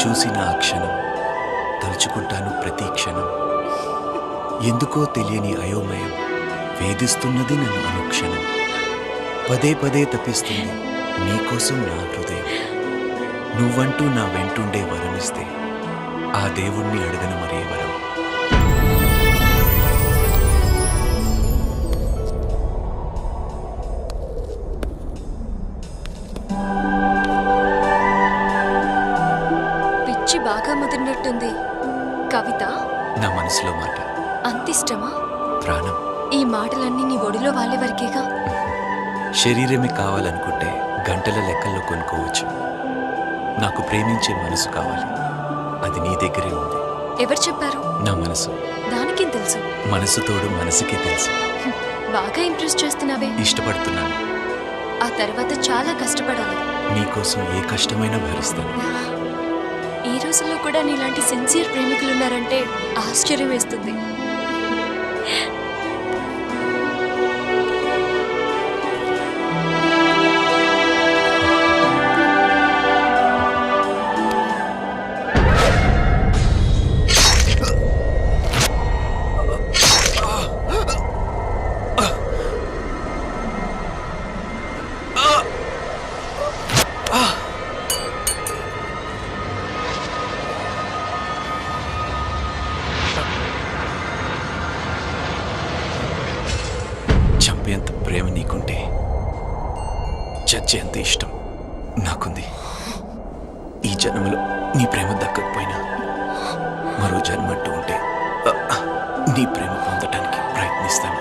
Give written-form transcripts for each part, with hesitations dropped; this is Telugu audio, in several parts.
చూసిన ఆ క్షణం తలుచుకుంటాను ప్రతి క్షణం. ఎందుకో తెలియని అయోమయం వేధిస్తున్నది నన్ను అనుక్షణం. పదే పదే తప్పిస్తుంది నీకోసం నా హృదయం. నువ్వంటూ నా వెంటుండే వరమిస్తే ఆ దేవుణ్ణి అడగను మరే వరం. పిచ్చి బాగా ముదిరినట్టుంది. కవిత నా మనసులో మాట. అంతిష్టమా? ప్రాణం. ఈ మాటలన్నీ నీ ఒడిలో వాళ్ళే వరకేగా. శరీరమే కావాలనుకుంటే గంటల లెక్కల్లో కొనుక్కోవచ్చు. నాకు ప్రేమించే మనసు కావాలి, అది నీ దగ్గరే ఉంది. ఎవరు చెప్పారు? నా మనసు. దానికేం తెలుసు? మనసు తోడు మనసుకి తెలుసు. బాగా ఇంప్రెస్ చేస్తున్నావే. ఇష్టపడుతున్నాను. ఆ తర్వాత చాలా కష్టపడాలి. నీకోసం ఏ కష్టమైనా భరిస్తాను. ఈ రోజుల్లో కూడా నీలాంటి సిన్సియర్ ప్రేమికులున్నారంటే ఆశ్చర్యం వేస్తుంది. చంపేంత ప్రేమ నీకుంటే చచ్చేంత ఇష్టం నాకుంది. ఈ జన్మలో నీ ప్రేమ దక్కకపోయినా మరో జన్మంటూ ఉంటే నీ ప్రేమ పొందటానికి ప్రయత్నిస్తాను.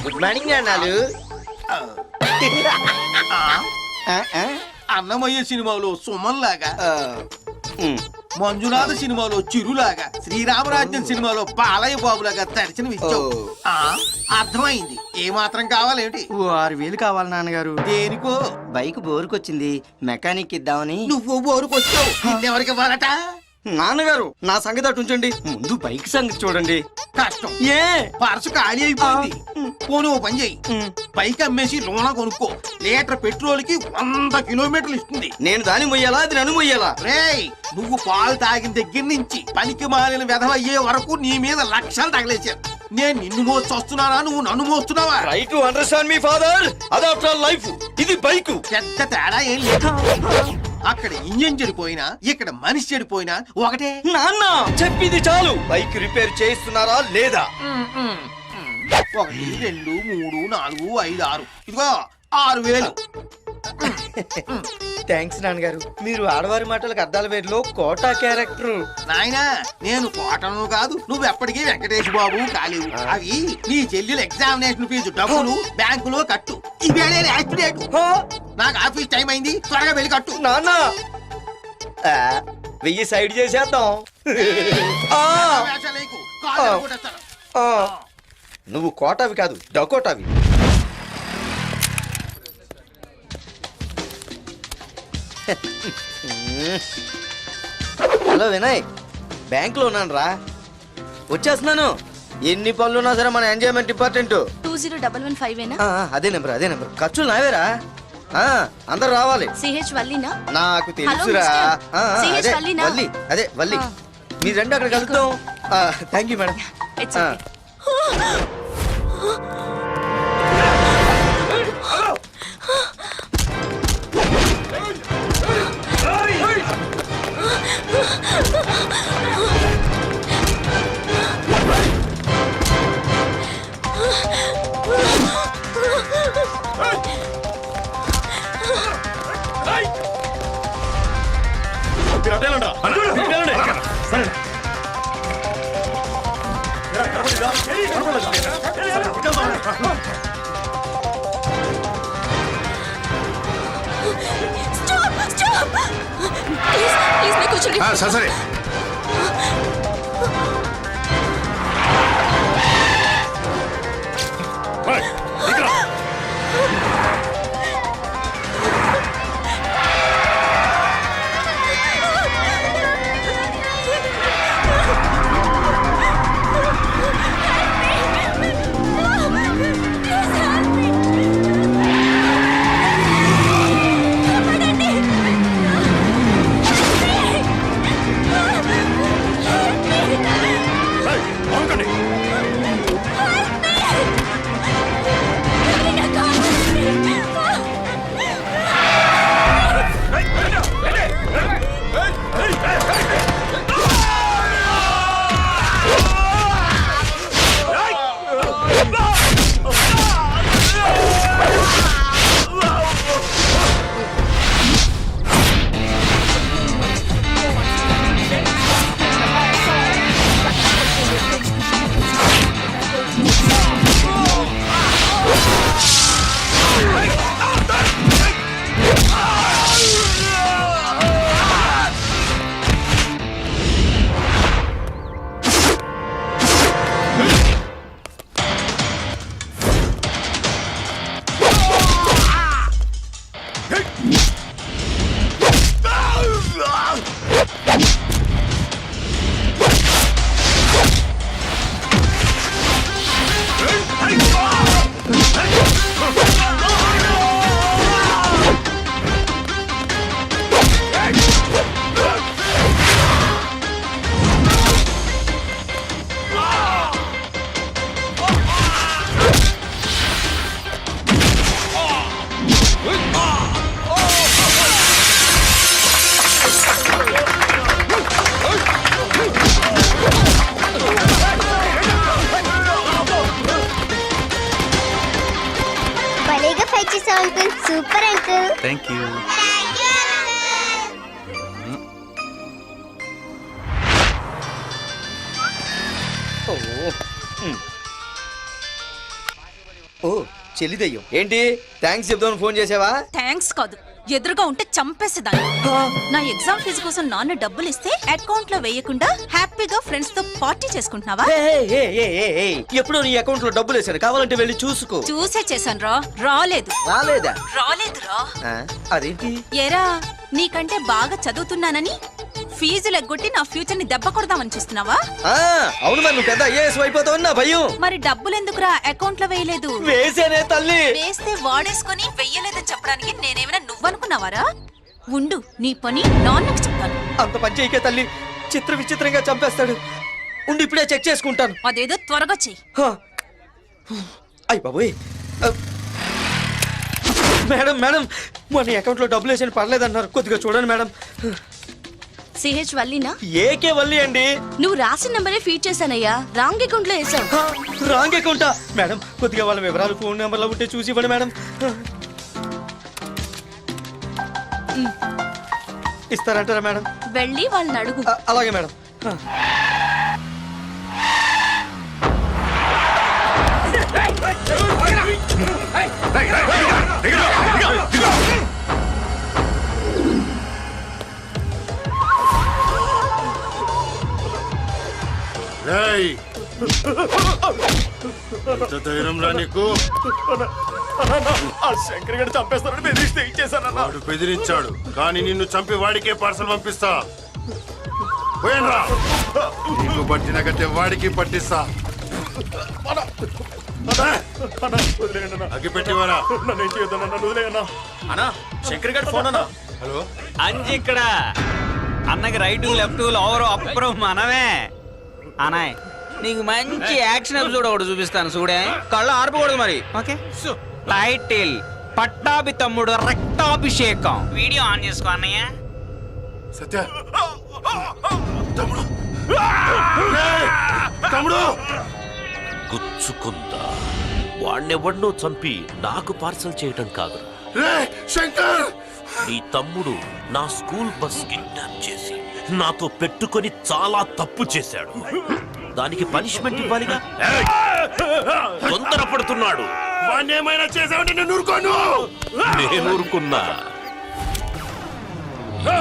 గుడ్ మార్నింగ్ అన్నాలు. అన్నమయ్య సినిమాలో సుమన్ లాగా, మంజునాథ సినిమాలో చిరులాగా, శ్రీరామరాజ్యం సినిమాలో బాలయ్య బాబులాగా దర్శనమిచ్చావు. అర్థమైంది. ఏ మాత్రం కావాలేమిటి? 6,000 కావాలి నాన్నగారు. దేనికో? బైక్ బోరుకొచ్చింది, మెకానిక్ ఇద్దామని. నువ్వు బోరుకొచ్చావు, ఎవరికి ఇవ్వాలట? నాన్నగారు నా సంగతి అటు ఉంచండి, ముందు బైక్ సంగతి చూడండి. కష్టం. ఏ పర్సు ఖాళీ అయిపోయింది. పోనీ ఓ పని చెయ్యి, బైక్ అమ్మేసి లోన కొనుక్కో. లీటర్ పెట్రోల్ కి 100 కిలోమీటర్లు ఇస్తుంది. నేను దాన్ని మొయ్యాలా, అది నన్ను మొయ్యాలా? రేయ్, నువ్వు పాలు తాగిన దగ్గర నుంచి పనికి మాలిన వెధవ అయ్యే వరకు నీ మీద లక్షలు తగలేశారు. నేను నిన్ను మోస్తున్నానా, నువ్వు నన్ను మోస్తున్నావా? ట్రై టు అండర్స్టాండ్ మీ ఫాదర్. అది ఆఫ్టర్ లైఫ్, ఇది బైక్. పెద్ద తేడా ఏం లేదు. అక్కడ ఇంజన్ చెడిపోయినా ఇక్కడ మనిషి చెడిపోయినా ఒకటే. నాన్న చెప్పింది చాలు. బైక్ రిపేర్ చేయిస్తున్నారా లేదా? 1 2 3 4 5 6 ఇదిగో 6,000. థ్యాంక్స్ నాన్నగారు, మీరు ఆడవారి మాటలకు అద్దాల వేరులో కోటా క్యారెక్టర్. నాయనా, నేను కోటను కాదు, నువ్వు ఎప్పటికీ వెంకటేష్ బాబు కాలేవు. అవి నీ చెల్లెల ఎగ్జామినేషన్ ఫీజు డబ్బులు బ్యాంకులో కట్టు. ఇవేళ యాక్సిడెంట్. నాకు ఆఫీస్ టైం అయింది, త్వరగా వెళ్ళి కట్టు. నాన్న 1000 సైడ్ చేసేద్దాం. వేషాలేకు, కాళ్ళు కొట్టేస్తాను. నువ్వు కోటవి కాదు డకోటవి. హలో వినయ్, బ్యాంక్లో ఉన్నాను రా, వచ్చేస్తున్నాను. ఎన్ని పనులు ఉన్నా సరే మన ఎంజాయ్మెంట్ ఇంపార్టెంట్. 20115 అదే నెంబర్. ఖర్చులు నావేరా. అందరు రావాలి. సిహెచ్ వల్లీనా? నాకు తెలుసురా. CH అదే వల్లీనా? వల్లి, అదే వల్లి. మీరు రెండు అక్కడ కలుద్దాం. Thank you madam. It's okay. Stop! Please, मैं कुछ नहीं. సరే సూపర్ అంకుల్. Thank you. ఓ చెల్లిదయ్యం, ఏంటి థ్యాంక్స్ చెప్దామని ఫోన్ చేసావా? థ్యాంక్స్ కాదు, ఎదురుగా ఉంటే చంపేసేదాన్ని. నా ఎగ్జామ్ ఫీజు కోసం నాన్న డబ్బులు ఇస్తే అకౌంట్ లో వేయకుండా హ్యాపీగా ఫ్రెండ్స్ తో పార్టీ చేసుకుంటున్నావా? ఎప్పుడో నీ అకౌంట్ లో డబ్బులు వేసాను, కావాలంటే వెళ్ళి చూసుకో. చూసే చేశాను రా. రాలేదురా. అదేంటి? ఏరా, నీకంటే బాగా చదువుతున్నానని ఫీజులు ఎగ్గొట్టి నా ఫ్యూచర్ ని దెబ్బ కొడదామని చూస్తున్నావా? అవును, మరి నువ్వు పెద్ద ఐఏఎస్ అయిపోతావు నా భయం. మరి డబ్బులు ఎందుకురా అకౌంట్ లో వేయలేదు? వేసేనే తల్లి. వేస్తే వాడేసుకొని వెయ్యలేదని చెప్పడానికి నేనేమైనా నువ్వనుకున్నావారా? ఉండు, నీ పని నాన్నకు చెప్తాను. అంత పని చేయకే తల్లి, చిత్ర విచిత్రంగా చంపేస్తాడు. ఉండి ఇప్పుడే చెక్ చేసుకుంటాను. అదేదో త్వరగా చెయ్యి. అయ్య బాబోయ్. మేడం మేడం, మన అకౌంట్ లో డబ్బులు వేసాను, పర్లేదన్నారు, కొద్దిగా చూడండి మేడం. సిహెచ్ వల్లీనా? ఏకే వల్లి అండి. నువ్వు రాసిన నంబరే ఫీడ్ చేశానయ్యా, రాంగ్ అకౌంట్ లో వేసావు. రాంగ్ అకౌంటా? మేడం కొద్దిగా వాళ్ళ వివరాలు ఫోన్ నెంబర్లో ఉంటే చూసి ఇవ్వండి మేడం. ఇస్తారంటారా మేడం? వెళ్ళి వాళ్ళని అడుగు. అలాగే మేడం. ఎంత ధైర్యం రా నీకు? ఆ శంకర్ గడు చంపేస్తారని బెదిరిస్తే ఇచ్చేసానన్న. వాడు బెదిరించాడు కానీ నిన్ను చంపి వాడికే పార్సల్ పంపిస్తా. పోయినరా, నీకు పట్టిన గట్టే వాడికి పట్టిస్తా. అగ్గి పెట్టివారా? నన్ను ఏం చేయొద్దన్నా, నన్ను వదిలేయన్నా. అన్నా శంకర్ గడు ఫోన్ అన్నా. హలో, అంజి ఇక్కడ అన్నకి రైట్ లెఫ్ట్ ఓవర్ అప్పుడు మనమే అనాయ్. నీకు మంచి యాక్షన్ ఎపిసోడ్ ఒకటి చూపిస్తాను చూడే, కళ్ళు ఆర్పకూడదు మరి. ఓకే, టైటిల్ పట్టాభి తమ్ముడు రక్తాభిషేకం. వీడియో ఆన్ చేసుకో అన్నయ్య. సత్య తమ్ముడు, ఏయ్, తమ్ముడు గుచ్చుకుందా వాణ్ణెవడ్నో చంపి నాకు పార్సల్ చేయటం కాదు. రే శంకర్, నీ తమ్ముడు నా స్కూల్ బస్ కిడ్నాప్ చేసి నాతో పెట్టుకొని చాలా తప్పు చేశాడు. దానికి పనిష్మెంట్ ఇవ్వాలిగా. ఏయ్! తొందరపడుతున్నాడు. వాడిని ఏమైనా చేసావంటే నేను ఊరుకోను. నేను ఊరుకున్నా.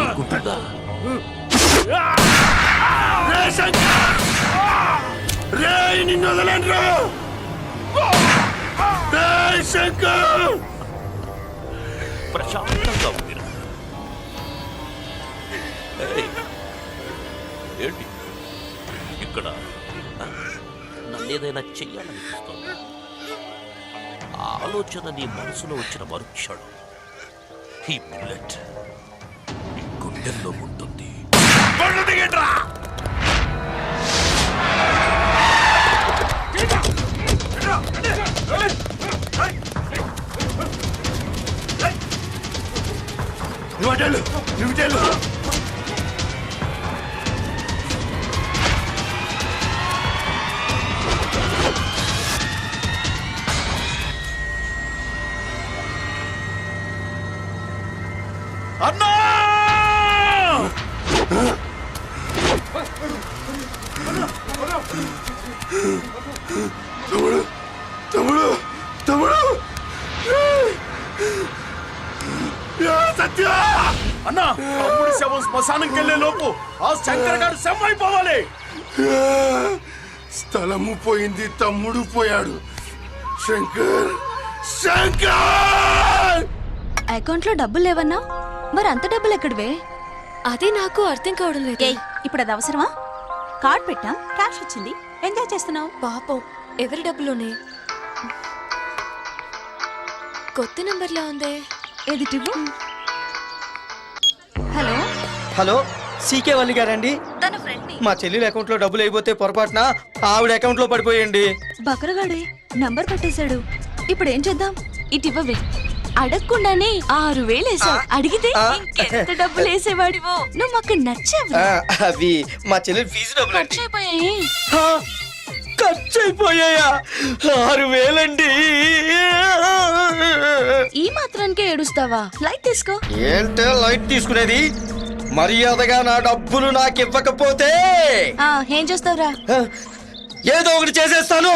ఊరుకుంటుందా? రే శంకర్, రే నిన్ను వదలండ్రా. రే శంకర్, ప్రశాంతంగా ఉంది. ఏంటి ఇక్కడ నన్నేదైనా చెయ్యాలనిపిస్తుంది. ఆ ఆలోచన నీ మనసులో వచ్చిన మరుక్షణం ఈ బుల్లెట్ నీ గుండెల్లో ఉంటుంది. బండ్లు దిగండ్రా. నువ్వు చెల్లు. అన్నా తమ్ముడు, తమ్ముడు, తమ్ముడు, సత్య. అన్నా తమ్ముడి శవం శ్మశానంకి వెళ్ళే లోపు ఆ శంకర్ గారు శవం అయిపోవాలి. స్థలము పోయింది, తమ్ముడు పోయాడు. శంకర్, శంకర్! అకౌంట్ లో డబ్బులు లేవన్నా, మరి అంత డబ్బులు ఎక్కడివే? అదే నాకు అర్థం కావడం లేదు. ఏయ్, ఇప్పుడు అది అవసరమా? కార్డ్ పెట్టాం, క్యాష్ వచ్చింది, ఎంజాయ్ చేస్తున్నావు. పాపం, ఎవరి డబ్బులోనే? కొత్త నంబర్లా ఉందే. ఏది టివ్వు? హలో, హలో, సీకే వల్లి గారండి? తన ఫ్రెండ్ ని. మా చెల్లెల అకౌంట్ లో డబ్బులు అయిపోతే పొరపాటున ఆవిడ అకౌంట్ లో పడిపోయండి. బకరగాడే నంబర్ పెట్టేశాడు. ఇప్పుడు ఏం చేద్దాం? ఇటు ఇవ్వవే. అడగకుండానే 6,000 వేసావు. అడిగితే ఇంకెంత డబ్బులు వేసేవాడివో. నువ్వు మాకు నచ్చావు. అవి మా చెల్లెల ఫీజు డబ్బులు ఖర్చు అయిపోయాయి. ఖర్చు అయిపోయాయా? 6,000 అండి. ఈ మాత్రానికే ఏడుస్తావా? లైట్ తీసుకో. ఏంటే లైట్ తీసుకునేది? మర్యాదగా నా డబ్బులు నాకు ఇవ్వకపోతే ఏం చేస్తావురా? ఏదో ఒకటి చేసేస్తాను.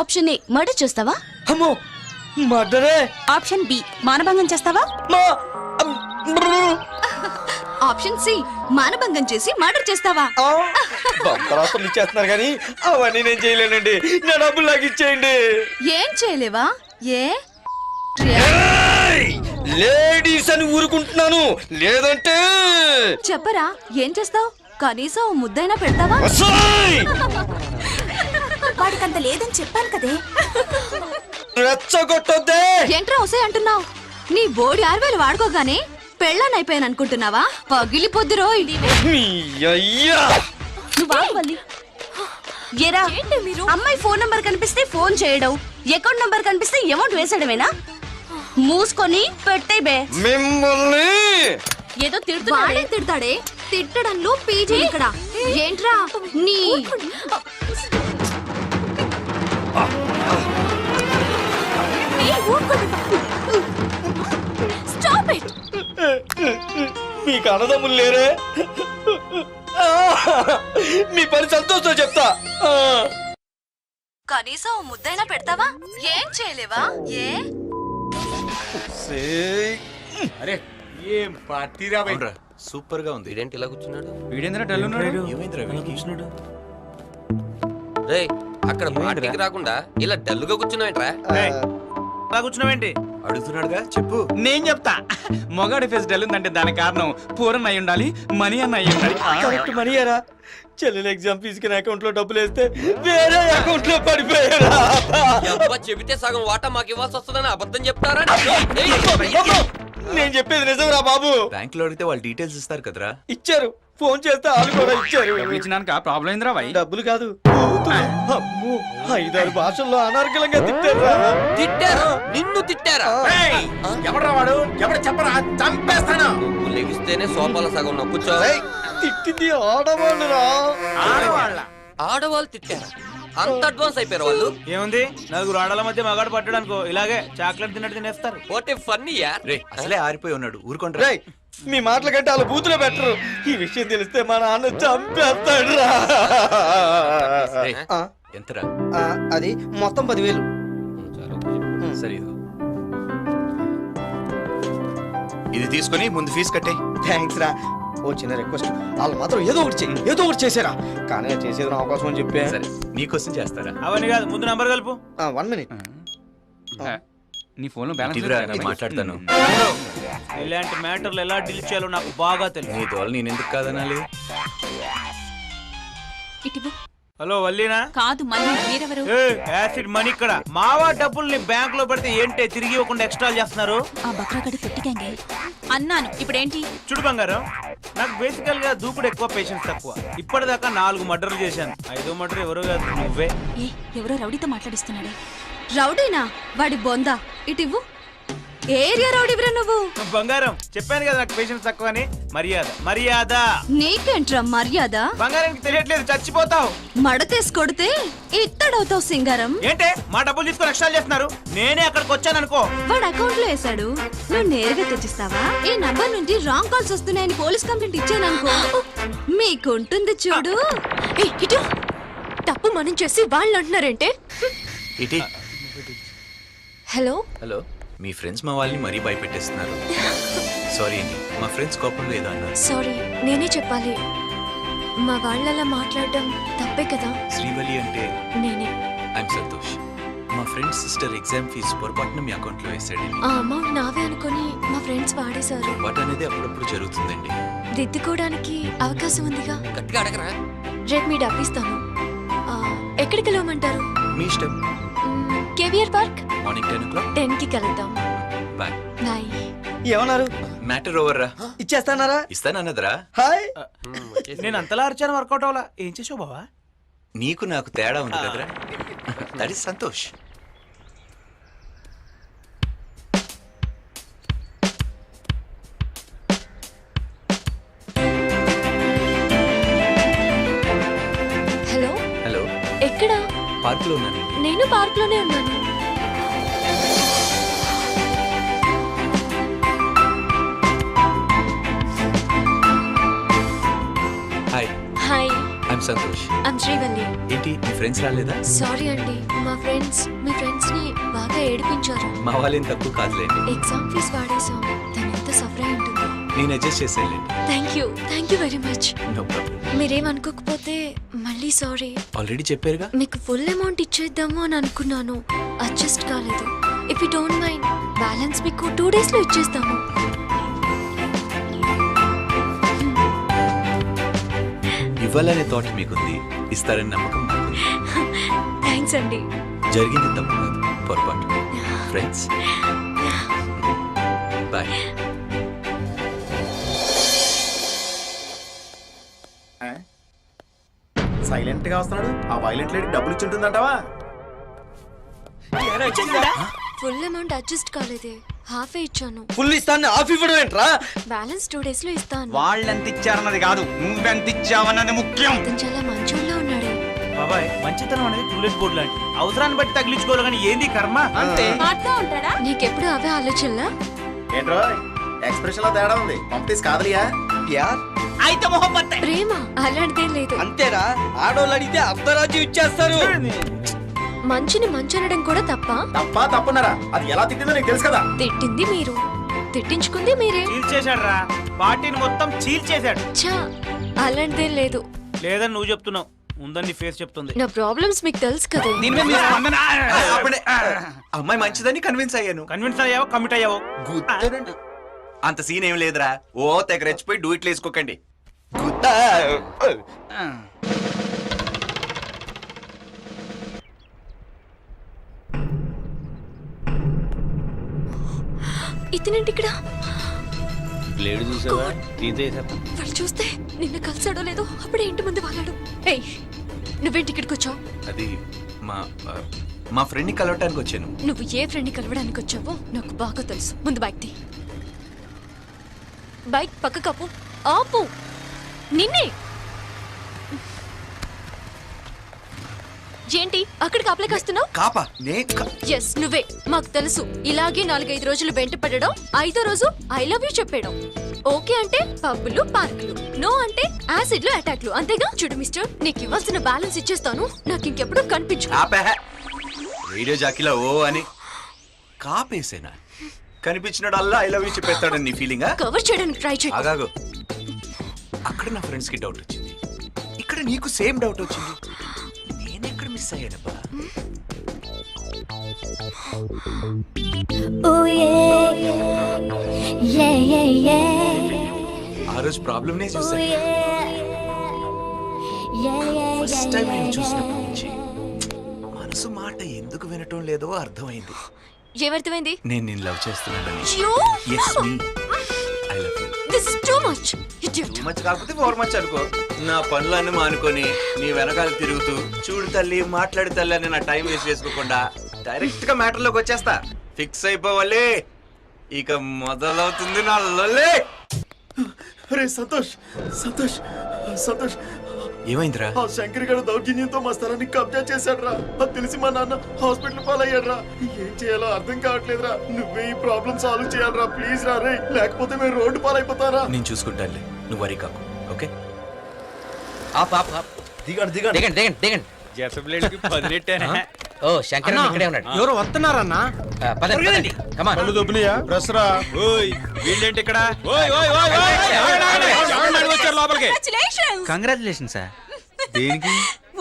ఆప్షన్ ఏ, మర్డర్ చేస్తావా? అమ్మో, మర్డరే. ఆప్షన్ బి, మానభంగం చేస్తావా? ఆప్షన్ సి, మానభంగం చేసి మర్డర్ చేస్తావా? రాత్రులు ఇచ్చేస్తున్నారు కానీ అవన్నీ నేను చేయలేనండి. నా డబ్బులు నాకు ఇచ్చేయండి. ఏం చేయలేవా? ఏ లేడీస్ అని ఊరుకుంటున్నాను, లేదంటే చెప్పరా? ఏం చేస్తావు? కనీసం ఓ ముద్దైనా పెడతావా? వస్తాయ్. వాడికంత లేదని చెప్పాను కదే. రెచ్చగొట్టొద్దే. ఏంట్రా ఒసే అంటున్నావు? నీ బోడి 6,000 వాడుకోగానే పెళ్ళాన్ని అయిపోయాను అనుకుంటున్నావా? పగిలిపోద్దురో ఇది. మీ అయ్యా, నువ్వు ఆగవల్లి. ఏరా, అమ్మాయి ఫోన్ నంబర్ కనిపిస్తే ఫోన్ చేయడం, అకౌంట్ నంబర్ కనిపిస్తే అమౌంట్ వేసడమేనా? మూసుకొని పెట్టే బే. మిమ్మల్ని ఏదో తిడుతున్నాడే. తిడతాడే, తిట్టడంలో పీజీ ఇక్కడ. ఏంట్రా నీ స్టాప్ ఇట్. మీకు అన్నదమ్ములు లేరే? మీ పని సంతోషంతో చెప్తా. కనీసం ఓ ముద్దైనా పెడతావా? ఏం చేయలేవా? ఏ అరే ఏం పార్టీ రా బై. సూపర్ గా ఉంది. వీడేంటి ఇలా కూర్చున్నాడు? వీడేంద్ర డల్ ఉన్నాడు? ఏమైందిరా వీడికి? రేయ్ అక్కడ పార్టీకి రాకుండా ఇలా డల్లుగా కూర్చున్నావేంట్రా? అలా కూర్చున్నావేంటి? అడుగుతున్నాడుగా చెప్పు. నేను చెప్తా. మొగాడి ఫేస్ డల్ ఉందంటే దానికి కారణం పూరన్ అయి ఉండాలి, మనీ అన్న అయి ఉండాలి. కరెక్ట్ మనీయారా? చెల్లెలు ఎగ్జామ్ ఫీజుకి నా అకౌంట్ లో డబ్బులు వేస్తే వేరే అకౌంట్ లో పడిపోయారా? అబ్బా చెబితే సగం వాటా మాకు ఇవ్వాల్సి వస్తుందని అబద్ధం చెప్తారా? నేను చెప్పేది నిజంరా బాబు. బ్యాంక్ లో అడిగితే వాళ్ళు డీటెయిల్స్ ఇస్తారు కదరా. ఇచ్చారు, ఫోన్ చేస్తే వాళ్ళు కూడా ఇచ్చారు. డబ్బులు ఇచ్చినాక ప్రాబ్లం ఏందిరా భాయ్? డబ్బులు కాదు, అమ్మో 5-6 భాషల్లో అనార్గళంగా తిట్టారా. తిట్టారు? నిన్ను తిట్టారా? ఎవడరా వాడు? ఎవడ చెప్పరా? చంపేస్తాను. నువ్వు లెగిస్తేనే సోపాల సగం నొక్కుచో. తిట్టింది ఆడవాళ్ళురా. ఆడవాళ్ళ ఆడవాళ్ళు తిట్టారా? అంత అడ్వాన్స్ అయిపోయారు వాళ్ళు. ఏముంది, నలుగురు ఆడల మధ్య మగాడు పట్టడానికో ఇలాగే చాక్లెట్ తిన్నట్టు తినేస్తారు. వాట్ ఏ ఫన్నీ యార్. రే అసలే ఆరిపోయి ఉన్నాడు, ఊరుకుంటారా? రేయ్, మీ మాటల కంటే వాళ్ళ బూతులో బెటరు. ఈ విషయం తెలిస్తే మా నాన్న చంపేస్తాడురా. రేయ్, ఆ, ఎంతరా? ఆ, అది మొత్తం 10,000. సరే ఇదిగో. ఇది తీసుకొని ముందు ఫీజు కట్టే. థ్యాంక్స్ రా. ఓ చిన్న రిక్వెస్ట్, వాళ్ళు మాత్రం ఏదో ఒకటి చెయ్యి, ఏదో ఒకటి చేసారా. కానీ అది చేసేది నా అవకాశం అని చెప్పా. సరే నీకోసం చేస్తారా? అవన్నీ కాదు, ముందు నంబర్ కలుపు. 1 minute. నీ ఫోన్ లో బ్యాలెన్స్ ఇదిరా, లేదా? నేను మాట్లాడతాను. ఇలాంటి మ్యాటర్లు ఎలా డీల్ చేయాలో నాకు బాగా తెలుసు. నీ తోలు నేను ఎందుకు కాదనాలి? ఇటు హలో వల్లీనా? కాదు మళ్ళీ మీరెవరు? ఏ, యాసిడ్ మనీ ఇక్కడ. మావా డబ్బుల్ని బ్యాంక్ లో పెడితే ఏంటే తిరిగి ఇవ్వకుండా ఎక్స్ట్రా చేస్తున్నారు? ఆ బక్రాగడి పెట్టిగాంగే అన్నాను. ఇప్పుడేంటి? చూడు బంగారం, నాకు బేసికల్ గా దూకుడు ఎక్కువ, పేషెన్స్ తక్కువ. ఇప్పటిదాకా 4 మర్డర్లు చేశాను. 5వ మర్డర్ ఎవరో కాదు, నువ్వే. ఏ ఎవరో రౌడీతో మాట్లాడిస్తున్నాడే. రౌడీనా? వాడి బొందా ఇటివ్వు. ఏ ఏరియా రౌడీవిరా నువ్వు? బంగారం, చెప్పాను కదా నాకు పేషెన్స్ తక్కువ అని. మర్యాద మర్యాద. నీకేంట్రా మర్యాద? బంగారానికి తెలియట్లేదు, చచ్చిపోతావు. మడతేసి కొడితే ఇత్తడవుతావు సింగారం. ఏంటే మా డబ్బులు తీసుకొని ఎక్స్ట్రా చేస్తున్నారు? నేనే అక్కడికి వచ్చాను అనుకో. వాడు అకౌంట్ లో వేసాడు, నువ్వు నేరుగా తెచ్చిస్తావా? ఈ నంబర్ నుండి రాంగ్ కాల్స్ వస్తున్నాయని పోలీస్ కంప్లైంట్ ఇచ్చాననుకో, మీకుంటుంది చూడు. ఇటు తప్పు మనం చేసి వాళ్ళు అంటున్నారంటే. ఇటీ. హలో హలో, మీ ఫ్రెండ్స్ మా వాళ్ళని మరీ భయపెట్టేస్తున్నారు. సారీ అండి, మా ఫ్రెండ్స్ కోపంలో ఏదో అన్నారు. సారీ, నేనే చెప్పాలి. మా వాళ్ళలా మాట్లాడడం తప్పే కదా. శ్రీవల్లి అంటే నేనే. ఐఎమ్ సంతోష్. మా ఫ్రెండ్ సిస్టర్ ఎగ్జామ్ ఫీజు పొరపాటున మీ అకౌంట్ లో వేసాడండి. ఆ అమౌంట్ నావే అనుకుని మా ఫ్రెండ్స్ వాడేశారు. పొరపాటు అనేది అప్పుడప్పుడు జరుగుతుందండి. దిద్దుకోవడానికి అవకాశం ఉందిగా. గట్టిగా అడగరా? రేపు మీ డబ్బు ఇస్తాను. ఎక్కడికి వెళ్ళమంటారు? మీ ఇష్టం. కేవీఆర్ పార్క్. Morning 10 o'clock. 10కి కలుద్దాం. బాయ్. బాయ్. ఏమన్నారు? మ్యాటర్ ఓవర్ రా. ఇచ్చేస్తానారా? ఇస్తానన్నదరా. హాయ్. నేను అంతలా అరిచాను, వర్కౌట్ అవ్వాలా. ఏం చేసావు బావా? నీకు నాకు తేడా ఉంది కదరా. That is Santosh. Hello. Hello, ఎక్కడ? పార్క్ లో ఉన్నానండి. నేను పార్క్ లోనే ఉన్నాను. Hi. Hi, I'm Santosh. I'm Srivalli. ఏంటి మీ ఫ్రెండ్స్ రాలేదా? సారీ అండి, మా ఫ్రెండ్స్ మీ ఫ్రెండ్స్ ని బాగా ఏడిపించారు. మా వాళ్ళేం తక్కువ కాదులేండి. ఎగ్జామ్ ఫీజు వాడేసాం, తను ఎంత సఫర్ అయి ఉంటుందో. నేను అడ్జస్ట్ చేసేయండి. Thank you very much. No problem. మీరేమనుకోకపోతే మళ్ళీ సారీ. ఆల్రెడీ చెప్పారుగా. మీకు ఫుల్ అమౌంట్ ఇచ్చేద్దాము అని అనుకున్నాను, అడ్జస్ట్ కాలేదు. If you don't mind, balance మీకు 2 days లో ఇచ్చేస్తాము. ఇవ్వాలనే థాట్ మీకుంది, ఇస్తారని నమ్మకం నాకుంది. థ్యాంక్స్ అండి. జరిగింది తప్పు కాదు, పొరపాటు. Friends bye. సైలెంట్ గా వస్తున్నాడు. ఆ వైలెంట్ లేడీ డబ్బులు ఇచ్చి ఉంటుందంటావా? ఫుల్ అమౌంట్ అడ్జస్ట్ కాలేదే, హాఫే ఇచ్చాను. ఫుల్ ఇస్తాను, హాఫ్ ఇవ్వడం ఏంట్రా? బ్యాలెన్స్ 2 days లో ఇస్తాను. వాళ్ళెంత ఇచ్చారన్నది కాదు, నువ్వెంత ఇచ్చావన్నది ముఖ్యం. అతను చాలా మంచోళ్ళ ఉన్నాడు. బాబాయ్, మంచితనం అనేది టూలెట్ బోర్డు లాంటి, అవసరాన్ని బట్టి తగిలించుకోవాలి కానీ ఏంది కర్మ. అంతే. నీకెప్పుడు అవే ఆలోచనలా? ఏంట్రో ఎక్స్ప్రెషన్ లో తేడా ఉంది. పంపిస్ కాదలియా? యార్, అయితే మొహబ్బత్. ప్రేమ అలాంటిదేం లేదు. అంతేరా, ఆడోళ్ళు అడిగితే అర్ధరాజ్యం ఇచ్చేస్తారు. మంచిని మంచనడం కూడా తప్ప? తప్పున్నారా? అది ఎలా తిట్టిందో నీకు తెలుసు కదా. తిట్టింది మీరు, తిట్టించుకుంది మీరే. చీల్చేశాడు రా, పార్టీని మొత్తం చీల్చేశాడు. ఛా, అలాంటిదేం లేదు. లేదని నువ్వు చెప్తున్నావు. ఉందని ఫేస్ చెప్తుంది. నా ప్రాబ్లమ్స్ మీకు తెలుసు కదా. దీని మీద మీ స్పందన. అప్పుడే అమ్మాయి మంచిదని కన్విన్స్ అయ్యాను. కన్విన్స్ అయ్యావో కమిట్ అయ్యావో? అంత సీన్ ఏం లేదురా. ఓ తెగ రెచ్చిపోయి డూయిట్లు వేసుకోకండి. ఇతనేంటి ఇక్కడ? లేడు చూసావా? తీసేసేస్తా. వాడు చూస్తే నిన్న కలిసాడో లేదో అప్పుడే ఇంటి ముందు వాగాడు. ఏయ్, నువ్వేంటి ఇక్కడికి వచ్చావు? అది మా ఫ్రెండ్ని కలవటానికి వచ్చాను. నువ్వు ఏ ఫ్రెండ్ని కలవడానికి వచ్చావో నాకు బాగా తెలుసు. ముందు బైక్ తీ. బైక్ పక్క కప్పు. ఆపు. నిన్నే. ఏంటి అక్కడికి అప్లై వస్తున్నావు? కాపా ఎస్, నువ్వే. మాకు తెలుసు. ఇలాగే 4-5 రోజులు వెంట పడడం, 5వ రోజు ఐ లవ్ యూ చెప్పేయడం. ఓకే అంటే పబ్బులు పార్కులు, నో అంటే యాసిడ్లు అటాక్లు, అంతేగా? చూడు మిస్టర్, నీకు ఇవ్వాల్సిన బ్యాలెన్స్ ఇచ్చేస్తాను. నాకు ఇంకెప్పుడు కనిపించు. రేడియో జాకీలో ఓ అని కాపేసేనా? కనిపించినాడు అల్లా ఐ లవ్ యూ చెప్పేస్తాడని నీ ఫీలింగా? కవర్ చేయడానికి ట్రై చేయి. ఆగాగు. అక్కడ నా ఫ్రెండ్స్ కి డౌట్ వచ్చింది, ఇక్కడ నీకు సేమ్ డౌట్ వచ్చింది. నేనెక్కడ మిస్ అయ్యానబ్బా? ఆ రోజు ప్రాబ్లమ్ నే చూసాను. ఫస్ట్ టైం నేను చూసినప్పటి నుంచి మనసు మాట ఎందుకు వినటం లేదో అర్థమైంది. ఏమర్థమైంది? నేను నిన్ను లవ్ చేస్తున్నానని. You? Yes, me. I love you. This is too much. Idiot. Too much కాకపోతే 4 మచ్ అనుకో. నా పనులన్నీ మానుకొని నీ వెనకాల తిరుగుతూ చూడు తల్లి మాట్లాడు తల్లి అని నా టైం వేస్ట్ చేసుకోకుండా డైరెక్ట్ గా మ్యాటర్ లోకి వచ్చేస్తా. ఫిక్స్ అయిపోవాలి. ఇక మొదలవుతుంది నా లొల్లి. అరే సంతోష్ సంతోష్ సంతోష్, ఏమైందిరా? ఆ శంకర్ గారు దౌర్జన్యంతో మా స్థలాన్ని కబ్జా చేశాడ్రా. అది తెలిసి మా నాన్న హాస్పిటల్ పాలయ్యాడ్రా. ఏం చేయాలో అర్థం కావట్లేదురా. నువ్వే ఈ ప్రాబ్లం సాల్వ్ చేయాలరా ప్లీజ్ రా రే, లేకపోతే మేము రోడ్డు పాలైపోతారా. నేను చూసుకుంటానులే, నువ్వు వరీ కాకు. ఓకే దిగండి దిగండి దిగండి దిగండి దిగండి. జెఫ్లేడ్కి 10 నెట్టేనా? ఓ శంకర్ ఇక్కడే ఉన్నాడు. ఎవరు వస్తున్నారన్నా? పదండి కమాన్. ఓయ్ వీళ్ళేంటి ఇక్కడ? ఓయ్ ఓయ్ ఓయ్ ఓయ్ ఎవరు వచ్చారు లోపలికి? Congratulations sir. దేనికి?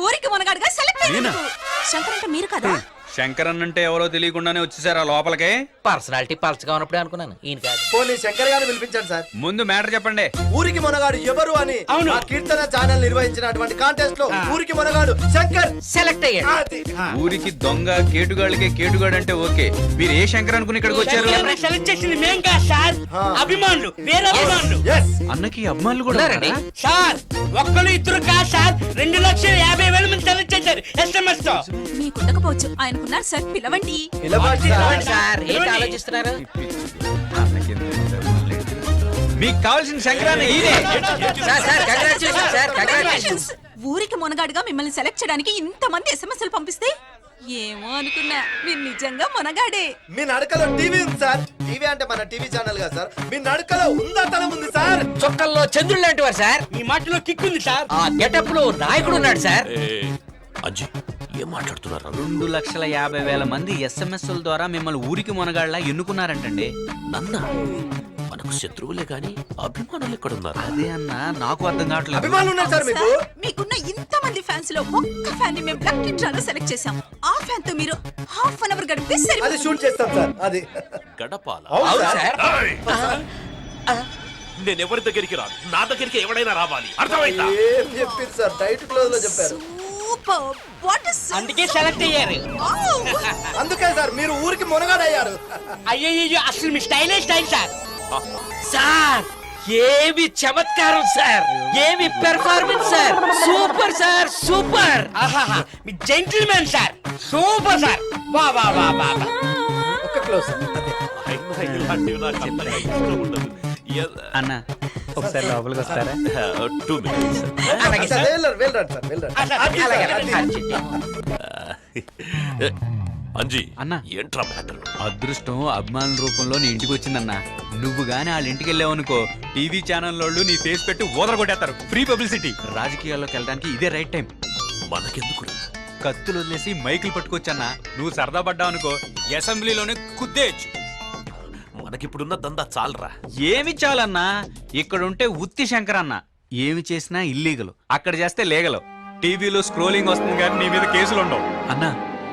ఊరికి మునగాడుగా సెలెక్ట్ అయ్యారు. శంకర్ అంటే మీరు కదా? శంకర్ అన్నంటే ఎవరో తెలియకుండానే వచ్చేసారా లోపలికి? పర్సనాలిటీ పల్చగా ఉన్నప్పుడే అనుకున్నాను. ఈయన కాదు. పోనీ శంకర్ గారిని పిలిపించండి సార్. ముందు మ్యాటర్ చెప్పండి. ఊరికి మొనగాడు ఎవరు అని ఆ కీర్తన ఛానల్ నిర్వహించినటువంటి కాంటెస్ట్ లో ఊరికి మొనగాడు శంకర్ సెలెక్ట్ అయ్యాడు. ఊరికి దొంగ కేటుగాళ్ళకే కేటుగాడు అంటే ఓకే. మీరు ఏ శంకర్ అనుకుని ఇక్కడికి వచ్చారు? సెలెక్ట్ చేసింది మేం కాదు సార్, అభిమానులు, వేరే అభిమానులు. అన్నకి అమ్మాయిలు కూడా ఉన్నారండి సార్. ఒక్కరు ఇద్దరు కాదు సార్, 2,50,000 మంది సెలెక్ట్ చేశారు SMS తో. మీకుండకపోవచ్చు, ఆయనకున్నారు సార్. పిలవండి. సార్ ఏంటి ఆలోచిస్తున్నారు? మీకు కావాల్సిన శంకరాన్ని ఊరికి మునగాడుగా మిమ్మల్ని సెలెక్ట్ చేయడానికి ఇంతమంది ఎస్ఎంఎస్లు పంపిస్తే ఏమో అనుకున్నా, మీరు నిజంగా మునగాడే. మీ నడకలో టీవీ ఉంది సార్. టీవీ అంటే మన టీవీ ఛానల్ కదా సార్. మీ నడకలో ఉందాతనం ఉంది సార్. చొక్కల్లో చంద్రుడు లాంటి వారు సార్. మీ మాటలో కిక్ ఉంది సార్. ఆ గెటప్ లో నాయకుడు ఉన్నాడు సార్. అంజీ ఏం మాట్లాడుతున్నారు? 2,50,000 మంది ఎస్ఎంఎస్ల ద్వారా మిమ్మల్ని ఊరికి మునగాళ్ళ ఎన్నుకున్నారంటండి. నన్న మనకు శత్రువులే గాని అభిమానులు ఎక్కడ ఉన్నారు? అదే అన్న నాకు అర్థం కావట్లేదు. అభిమానులు ఉన్నారు సార్ మీకు. మీకున్న ఇంతమంది ఫ్యాన్స్ లో ఒక్క ఫ్యాన్ ని మేము లక్కీ డ్రాలో సెలెక్ట్ చేసాం. ఆ ఫ్యాన్ తో మీరు ½ అన్ అవర్ గడిపితే అది సరిపోతుంది. షూట్ చేస్తాం సార్. అది గడపాల. అవును సార్. నేను ఎవరి దగ్గరికి రాను, నా దగ్గరికి ఎవడైనా రావాలి. అర్థమైందా? ఏం చెప్పారు సార్? డైట్ క్లోజ్ లో చెప్పారు. సూపర్. వాట్ ఇస్ అందుకే సెలెక్ట్ అయ్యారు. అందుకే సార్ మీరు ఊరికి మొనగాడయ్యారు. అయ్యో అసలు మీ స్టైలే స్టైల్ సార్. సార్ ఏమి చమత్కారం సార్, ఏమి performance sir. Super sir, super. ఆహాహా, మీ జెంటిల్మెన్ సార్. Super sir. వా వా వా వా. ఒక్క క్లోజ్ సార్. ఇలాంటివి నాకు అంతగా ఇష్టం ఉండదు. అన్న ఒకసారి లోపలికి వస్తారా? 2 minutes. అలాగే సార్. వెళ్ళండి సార్ వెళ్ళండి. అలాగే. అంజీ అన్న. ఏంట్రా మ్యాటర్? అదృష్టం అభిమానుల రూపంలో నీ ఇంటికి వచ్చిందన్న. నువ్వు గాని వాళ్ళ ఇంటికి వెళ్ళావనుకో, టీవీ ఛానల్ వాళ్ళు నీ ఫేస్ పెట్టి ఊదర కొట్టేస్తారు. Free publicity. రాజకీయాల్లోకి వెళ్ళడానికి ఇదే రైట్ టైం. మనకెందుకురా? కత్తులు వదిలేసి మైకులు పట్టుకొచ్చన్నా. నువ్వు సరదా పడ్డావు అనుకో, అసెంబ్లీలోనే కుద్దేయచ్చు. మనకిప్పుడున్న దందా చాలరా. ఏమి చాలన్నా, ఇక్కడుంటే ఉత్తి శంకర్ అన్న. ఏమి చేసినా ఇల్లీగలు, అక్కడ చేస్తే లీగలు. టీవీలో స్క్రోలింగ్ వస్తుంది కానీ నీ మీద కేసులు ఉండవు అన్నా.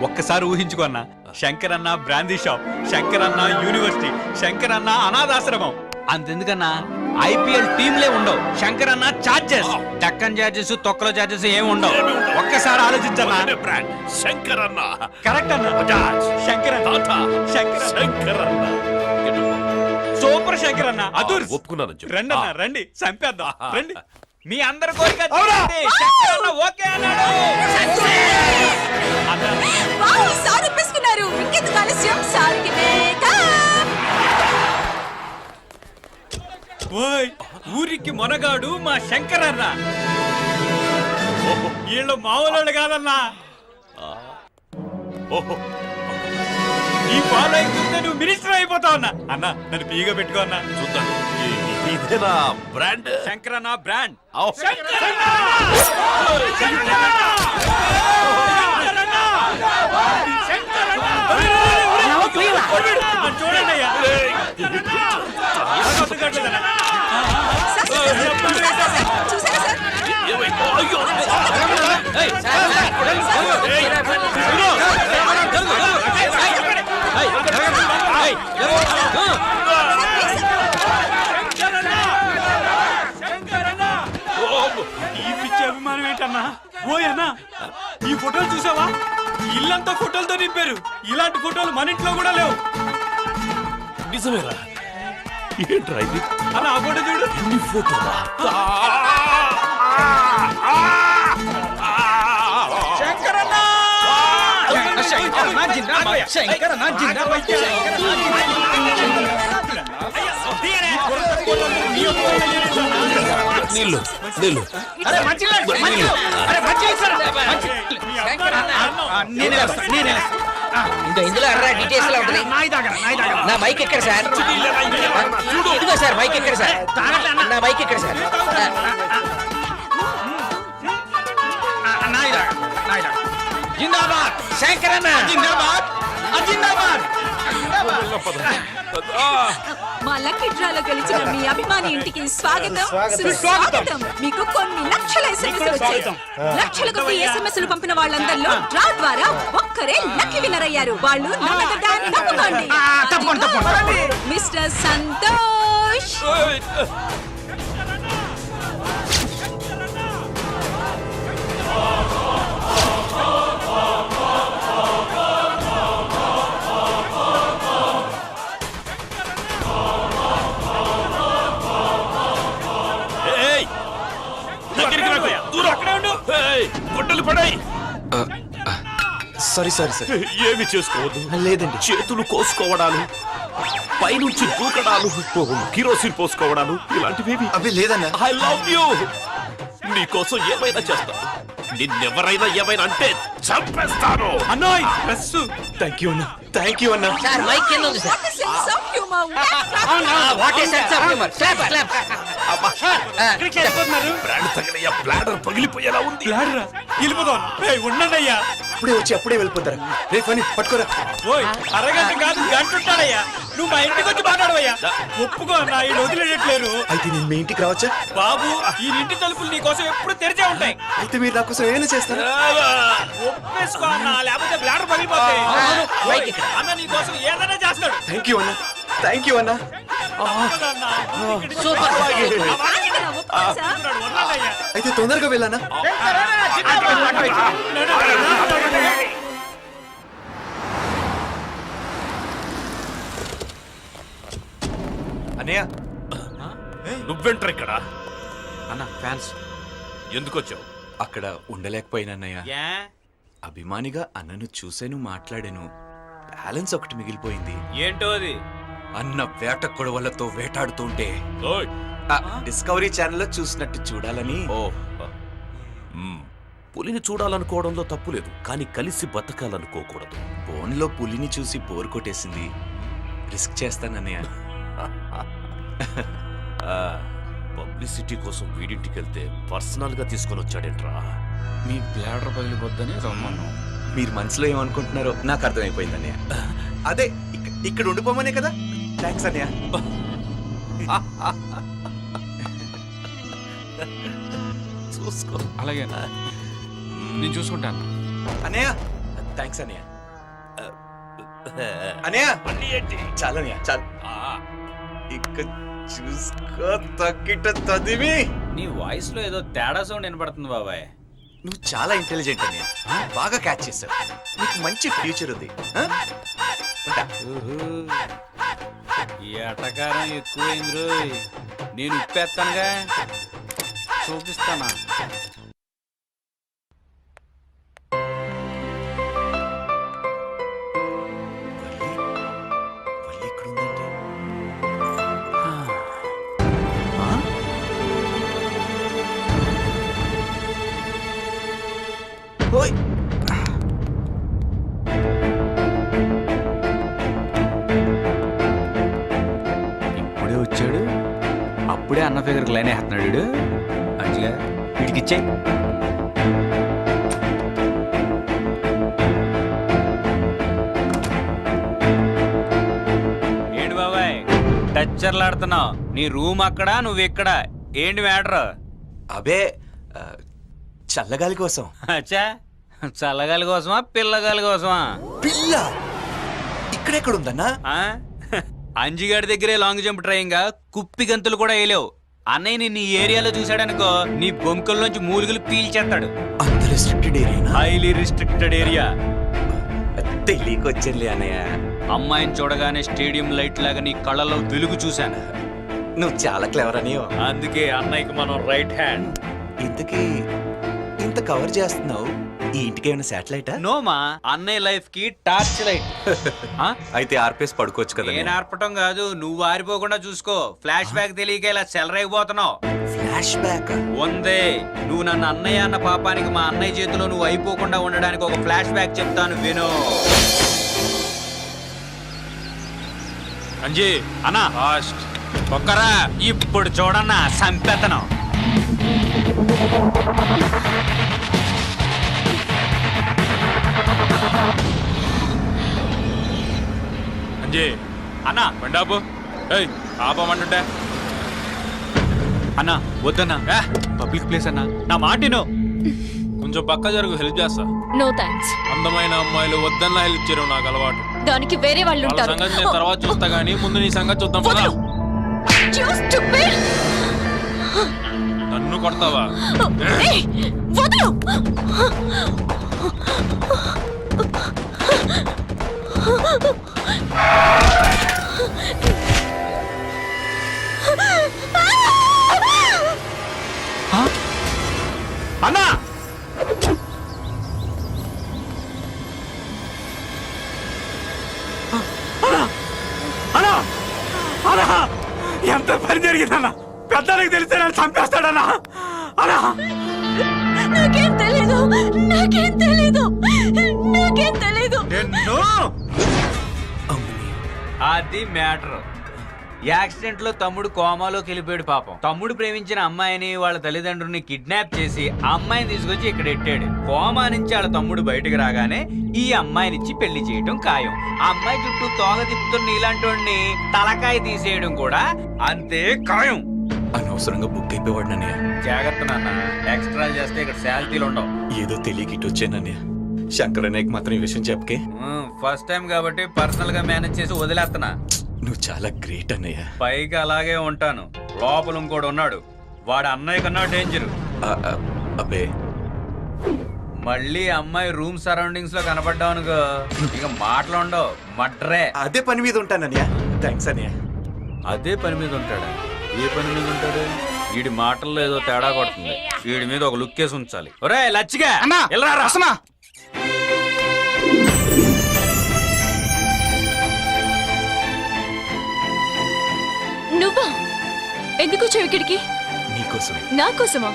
ఒక్కసారి ఊహించుకో అన్న, శంకర్ అన్న బ్రాందీ షాప్, శంకర్ అన్న యూనివర్సిటీ, శంకర్ అన్న అనాథాశ్రమం. అంతెందుకన్నా ఐపీఎల్ టీంలే ఉండవు, శంకర్ అన్న చార్జెస్, టక్కన్ చార్జెస్, తొక్కల చార్జెస్ ఏమి ఉండవు. ఒక్కసారి ఆలోచించన్నా. శంకర్ అన్న కరెక్ట్ అన్న. శంకర్ అన్న, శంకర్ అన్న, సూపర్ శంకర్ అన్న. అదూర్ ఒప్పుకున్నాను చెప్పు. రండి అన్న, రండి చంపేద్దాం, రండి. మీ అందరి కోరిక తీరింది. శంకర్ అన్న ఓకే అన్నాడు. సార్ ఒప్పేసుకున్నారు. ఇంకెందుకు ఆలస్యం? సార్కి ఓయ్, ఊరికి మొనగాడు మా శంకర్ అన్న. వీళ్ళు మామూలు కాదన్నా. ఈ ఫాలోయింగ్ చూస్తే నువ్వు మినిస్టర్ అయిపోతావు అన్న. అన్న నన్ను పీగా పెట్టుకో అన్న. చూద్దాం. ఇదేనా బ్రాండ్? శంకర్ అన్న బ్రాండ్. చూడండి అయ్యా. ఈ పిచ్చి అభిమానం ఏంటన్నా? ఓయ్ అన్నా, ఈ ఫోటోలు చూసావా? ఇల్లంతా ఫోటోలతో నింపారు. ఇలాంటి ఫోటోలు మన ఇంట్లో కూడా లేవు. నిజమేరా? ఏంట్రా ఇది? అలా ఆ ఫోటో చూడు. ఇన్ని ఫోటోలా? శంకరన్న! శంకరన్న జిందాబాద్! శంకరన్న జిందాబాద్! నీళ్ళు నీళ్ళు. అరే మంచి అరే మంచి ఇంకా ఇందులో అర్రా డీటెయిల్స్ లో ఉంటుంది. నా బైక్ ఎక్కడ సార్? ఇదిగో సార్ బైక్ ఎక్కడ సార్? నా బైక్ ఎక్కడ సార్? జిందాబాద్ శంకరన్న జిందాబాద్ జిందాబాద్. మా లక్కీ డ్రాలో గెలిచిన మీ అభిమాని ఇంటికి స్వాగతం, సుస్వాగతం. మీకు కొన్ని లక్షల SMS వచ్చాయి. లక్షల కొద్ది SMS పంపిన వాళ్ళందరిలో డ్రా ద్వారా ఒక్కరే లక్కీ విన్నర్ అయ్యారు. వాళ్ళు నమ్మకదా నమ్ముకోండి. తప్పకుండా. మిస్టర్ సంతోష్. గొడ్డలు పడాయి. Sorry sorry sir. ఏమి చేసుకోవద్దు. లేదండి. చేతులు కోసుకోవడాలు, పైనుంచి దూకడాలు, కిరోసిన్ పోసుకోవడాలు ఇలాంటివేవి అవి లేదన్నా. I love you. నీకోసం ఏమైనా చేస్తాను. నిన్నెవరైనా ఏమైనా అంటే చంపేస్తాను. అన్నోయ్ ప్రెస్. థ్యాంక్ యూ అన్నా, థ్యాంక్ యూ అన్నా. సార్ మైక్ కింద ఉంది sir. Sense of humor. What is sense of humour? Slap slap. Brand తగిలయ్యా, బ్లాడర్ పగిలిపోయేలా ఉంది. వెళ్ళిపోదాం. ఉండండి అయ్యా. అప్పుడే వచ్చి అప్పుడే వెళ్ళిపోతారా? రే ఫనీ పట్టుకోరా. ఓయ్ అరగంట కాదు గంట ఉంటాడయ్యా. నువ్వు మా ఇంటికి వచ్చి మాట్లాడవయ్యా. ఒప్పుకో అన్న, ఈ వదిలేయట్లేరు. అయితే నేను మీ ఇంటికి రావచ్చా? బాబు, ఈ ఇంటి తలుపులు నీ కోసం ఎప్పుడు తెరిచే ఉంటాయి. అయితే మీరు నా కోసం ఏమైనా చేస్తారా? ఒప్పేసుకో అన్న, లేకపోతే బ్లాడర్ పగిలిపోతాయి. అన్న నీ కోసం ఏదైనా చేస్తాడు. థ్యాంక్ యూ అన్నా, థ్యాంక్ యూ అన్నా. సూపర్. అయితే తొందరగా వెళ్ళానా? అన్నయ్య, నువ్వెంటర్ ఇక్కడ? అన్న ఫ్యాన్స్. ఎందుకు వచ్చావు? అక్కడ ఉండలేకపోయినన్నయ్య. అభిమానిగా అన్నను చూసాను, మాట్లాడాను. బ్యాలెన్స్ ఒకటి మిగిలిపోయింది. ఏంటో అది? అన్న వేట కొడవలతో వేటాడుతుంటే ఓయ్. డిస్కవరీ ఛానల్లో చూసినట్టు చూడాలని. పులిని చూడాలనుకోవడంలో తప్పులేదు, కానీ కలిసి బతకాలనుకోకూడదు. ఫోన్లో పులిని చూసి బోర్ కొట్టేసింది. రిస్క్ చేస్తానన్నయ్య. పబ్లిసిటీ కోసం వీడింటికి వెళ్తే పర్సనల్ గా తీసుకొని వచ్చాడేంట్రా? మీ బ్లాడర్ పగిలిపోద్దని రమ్మను. మీరు మనసులో ఏమనుకుంటున్నారో నాకు అర్థమైపోయింది అన్నయ్య. అదే ఇక్కడ ఉండిపోమనే కదా. థ్యాంక్స్ అన్నయ్య. చూసుకో. అలాగే నేను చూసుకుంటాను. అన్నయ్య థ్యాంక్స్ అన్నయ్య. అన్నయ్య చాలు అన్నయ్య చాలు. ఇక చూసుకో తక్కిట తదివి. నీ వాయిస్ లో ఏదో తేడా సౌండ్ వినపడుతుంది బాబాయ్. నువ్వు చాలా ఇంటెలిజెంట్ అన్నయ్య, బాగా క్యాచ్ చేసావు. నీకు మంచి ఫ్యూచర్ ఉంది. ఆ? ఉంటా. ఈ అటకారం ఎక్కువైంది రోయ్. నేను ఉప్పేస్తానుగా, చూపిస్తానా. వల్లి ఇక్కడ ఉందేంటి? ఓయ్ ఇప్పుడే వచ్చాడు, అప్పుడే అన్న ఫిగర్కి లైన్ వేస్తున్నాడు వీడు. మంచిగా వీడికి ఇచ్చే. ఏంటి బాబాయ్ టచ్చర్లాడుతున్నావు? నీ రూమ్ అక్కడ, నువ్వు ఇక్కడ. ఏంటి మ్యాటర్? అబే చల్లగాలి కోసం. అచ్చా, చల్లగాలి కోసమా పిల్లగాలి కోసమా? పిల్ల ఇక్కడెక్కడ ఉందన్నా? అంజిగాడి దగ్గరే లాంగ్ జంప్ ట్రైంగ్, కుప్పి గంతులు కూడా వేయలేవు. అన్నయ్య నిన్ను ఈ ఏరియాలో చూశాడనుకో, నీ బొంకల్లోంచి మూలుగులు పీల్చేస్తాడు. అంత restricted area? Highly restricted area. తెలియకొచ్చింది అన్నయ్య. అమ్మాయిని చూడగానే స్టేడియం లైట్ లాగా నీ కళ్ళలో వెలుగు చూశాను. నువ్వు చాలా క్లవర్ అనియో. అందుకే అన్నయ్యకి మనం రైట్ హ్యాండ్. ఇంతకీ ఇంత కవర్ చేస్తున్నావు, ఈ ఇంటికి ఏమైనా శాటిలైటా? నోమా, అన్నయ్య లైఫ్ కి టార్చ్ లైట్. అయితే ఆర్పేసి పడుకోవచ్చు కదా. నేను ఆర్పటం కాదు, నువ్వు ఆరిపోకుండా చూసుకో. ఫ్లాష్ బ్యాక్ తెలియక ఇలా చెలరైపోతున్నావు. ఫ్లాష్ బ్యాక్ ఉందే. నువ్వు నన్ను అన్నయ్య అన్న పాపానికి మా అన్నయ్య చేతిలో నువ్వు అయిపోకుండా ఉండడానికి ఒక ఫ్లాష్ బ్యాక్ చెప్తాను, విను. అంజీ అన్నా ఒక్కరా, ఇప్పుడు చూడన్నా సంపెతను. అంజీ అన్నా బండాపు ఆపమంటుంటే. అన్నా వద్దన్నా, పబ్లిక్ ప్లేస్ అన్నా, నా మాటిను. కొంచెం పక్క జరుగు, హెల్ప్ చేస్తా. No thanks. అందమైన అమ్మాయిలు వద్దన్నా హెల్ప్ చేయడం నాకు అలవాటు. దానికి వేరే వాళ్ళు వాళ్ళ ఉంటారు. సంగతి నేను తర్వాత చూస్తా గానీ ముందు నీ సంగతి చూద్దాం కదా. నన్ను కొడతావా? వదలు. అన్నా అన్నా అన్నా ఎంత పని జరిగిందన్నా? పెద్దలకు తెలిస్తే నన్ను చంపేస్తాడన్నా. అన్నా నాకేం తెలీదు, నాకేం తెలీదు, నాకేం తెలీదు. అది మ్యాటర్. యాక్సిడెంట్ లో తమ్ముడు కోమాలోకి వెళ్ళిపోయాడు పాపం. తమ్ముడు ప్రేమించిన అమ్మాయిని వాళ్ళ తల్లిదండ్రుల్ని కిడ్నాప్ చేసి ఆ అమ్మాయిని తీసుకొచ్చి ఇక్కడ ఎట్టాడు. కోమా నుంచి వాళ్ళ తమ్ముడు బయటకు రాగానే ఈ అమ్మాయినిచ్చి పెళ్లి చేయడం ఖాయం. ఆ అమ్మాయి చుట్టూ తోగ తిప్పుతున్న ఇలాంటి వాడిని తలకాయ తీసేయడం కూడా అంతే ఖాయం. అనవసరంగా బుక్ అయిపోయాడు నన్నయ్య. జాగ్రత్త నాన్న, ఎక్స్ట్రా చేస్తే ఇక్కడ శాలరీలు ఉండవు. ఏదో తెలియక ఇటు వచ్చానన్నయ్య. శంకర్ అన్నయ్యకి మాత్రం ఈ విషయం చెప్పకే. ఫస్ట్ టైం కాబట్టి పర్సనల్ గా మేనేజ్ చేసి వదిలేస్తున్నా. నువ్వు చాలా గ్రేట్ అన్నయ్య. పైకి అలాగే ఉంటాను, లోపల ఇంకోడు ఉన్నాడు. వాడు అన్నయ్య కన్నా డేంజర్. అబ్బే మళ్ళీ అమ్మాయి రూమ్ సరౌండింగ్స్ లో కనపడ్డావు అనుకో, ఇక మాటలుండవు, మడ్రే. అదే పని మీద ఉంటానన్నయ్య. థ్యాంక్స్ అన్నయ్య. అదే పని మీద ఉంటాడా? ఏ పని మీద ఉంటాడు? వీడి మాటల్లో ఏదో తేడా కొడుతుంది. వీడి మీద ఒక లుక్ వేసి ఉంచాలి. ఒరే లచ్చిగా వెళ్ళరా. నువ్వా? ఎందుకు వచ్చావు ఇక్కడికి? నీకోసం. నా కోసమా?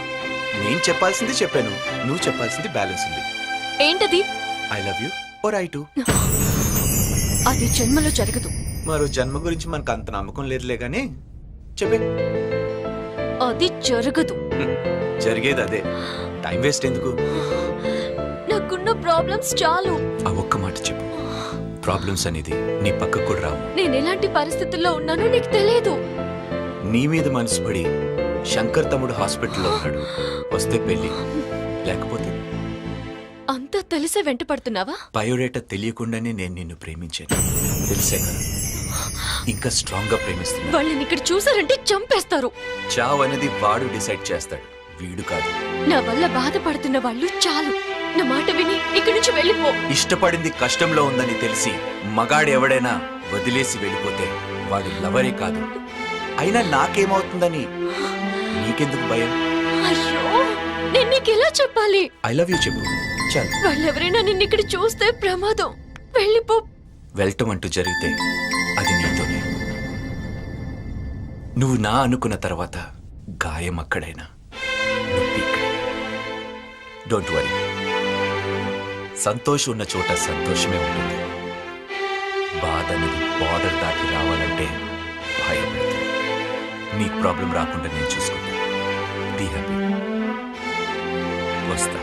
నేను చెప్పాల్సింది చెప్పాను, నువ్వు చెప్పాల్సింది బ్యాలెన్స్ ఉంది. ఏంటది? I love you or I too. అది జన్మలో జరగదు. మరో జన్మ గురించి మనకు అంత నమ్మకం లేదులే గానీ చెప్పే. అది జరగదు. జరిగేది అదే. టైం వేస్ట్ ఎందుకు? నాకున్న ప్రాబ్లమ్స్ చాలు. ఆ ఒక్క మాట చెప్పు. ప్రాబ్లమ్స్ అనేది నీ పక్కకు కూడా రావు. నేను ఎలాంటి పరిస్థితుల్లో ఉన్నానో నీకు తెలియదు. నీ మీద మనసు పడి శంకర్ తమ్ముడు హాస్పిటల్లో ఉన్నాడు. వస్తే పెళ్లి, లేకపోతే తెలిసే వెంట పడుతున్నావా? బయోడేటా తెలియకుండానే నేను నిన్ను ప్రేమించాను, తెలిసే కదా. ఇంకా స్ట్రాంగ్ గా ప్రేమిస్తున్నా. వాళ్ళని ఇక్కడ చూసారంటే చంపేస్తారు. చావ్ అనేది వాడు డిసైడ్ చేస్తాడు, వీడు కాదు. నా వల్ల బాధపడుతున్న వాళ్ళు చాలు. నా మాట విని ఇక్కడి నుంచి వెళ్ళిపో. ఇష్టపడింది కష్టంలో ఉందని తెలిసి మగాడు ఎవడైనా వదిలేసి వెళ్ళిపోతే వాడు లవరే కాదు. అయినా నాకేమవుతుందని నీకెందుకు భయం? అయ్యో, నేను నీకు ఎలా చెప్పాలి? ఐ లవ్ యూ చెప్పు చాలు. వాళ్ళెవరైనా నిన్ను ఇక్కడ చూస్తే ప్రమాదం. వెళ్ళిపో. వెళ్ళటం అంటూ జరిగితే అది నీతోనే. నువ్వు నా అనుకున్న తర్వాత గాయం అక్కడైనా, నొప్పి ఇక్కడే. డోంట్ వరీ, సంతోషం ఉన్న చోట సంతోషమే ఉంటుంది. బాధ అనేది బార్డర్ దాటి రావాలంటే భయపడుతుంది. నీకు ప్రాబ్లం రాకుండా నేను చూసుకుంటా. Be happy. వస్తా.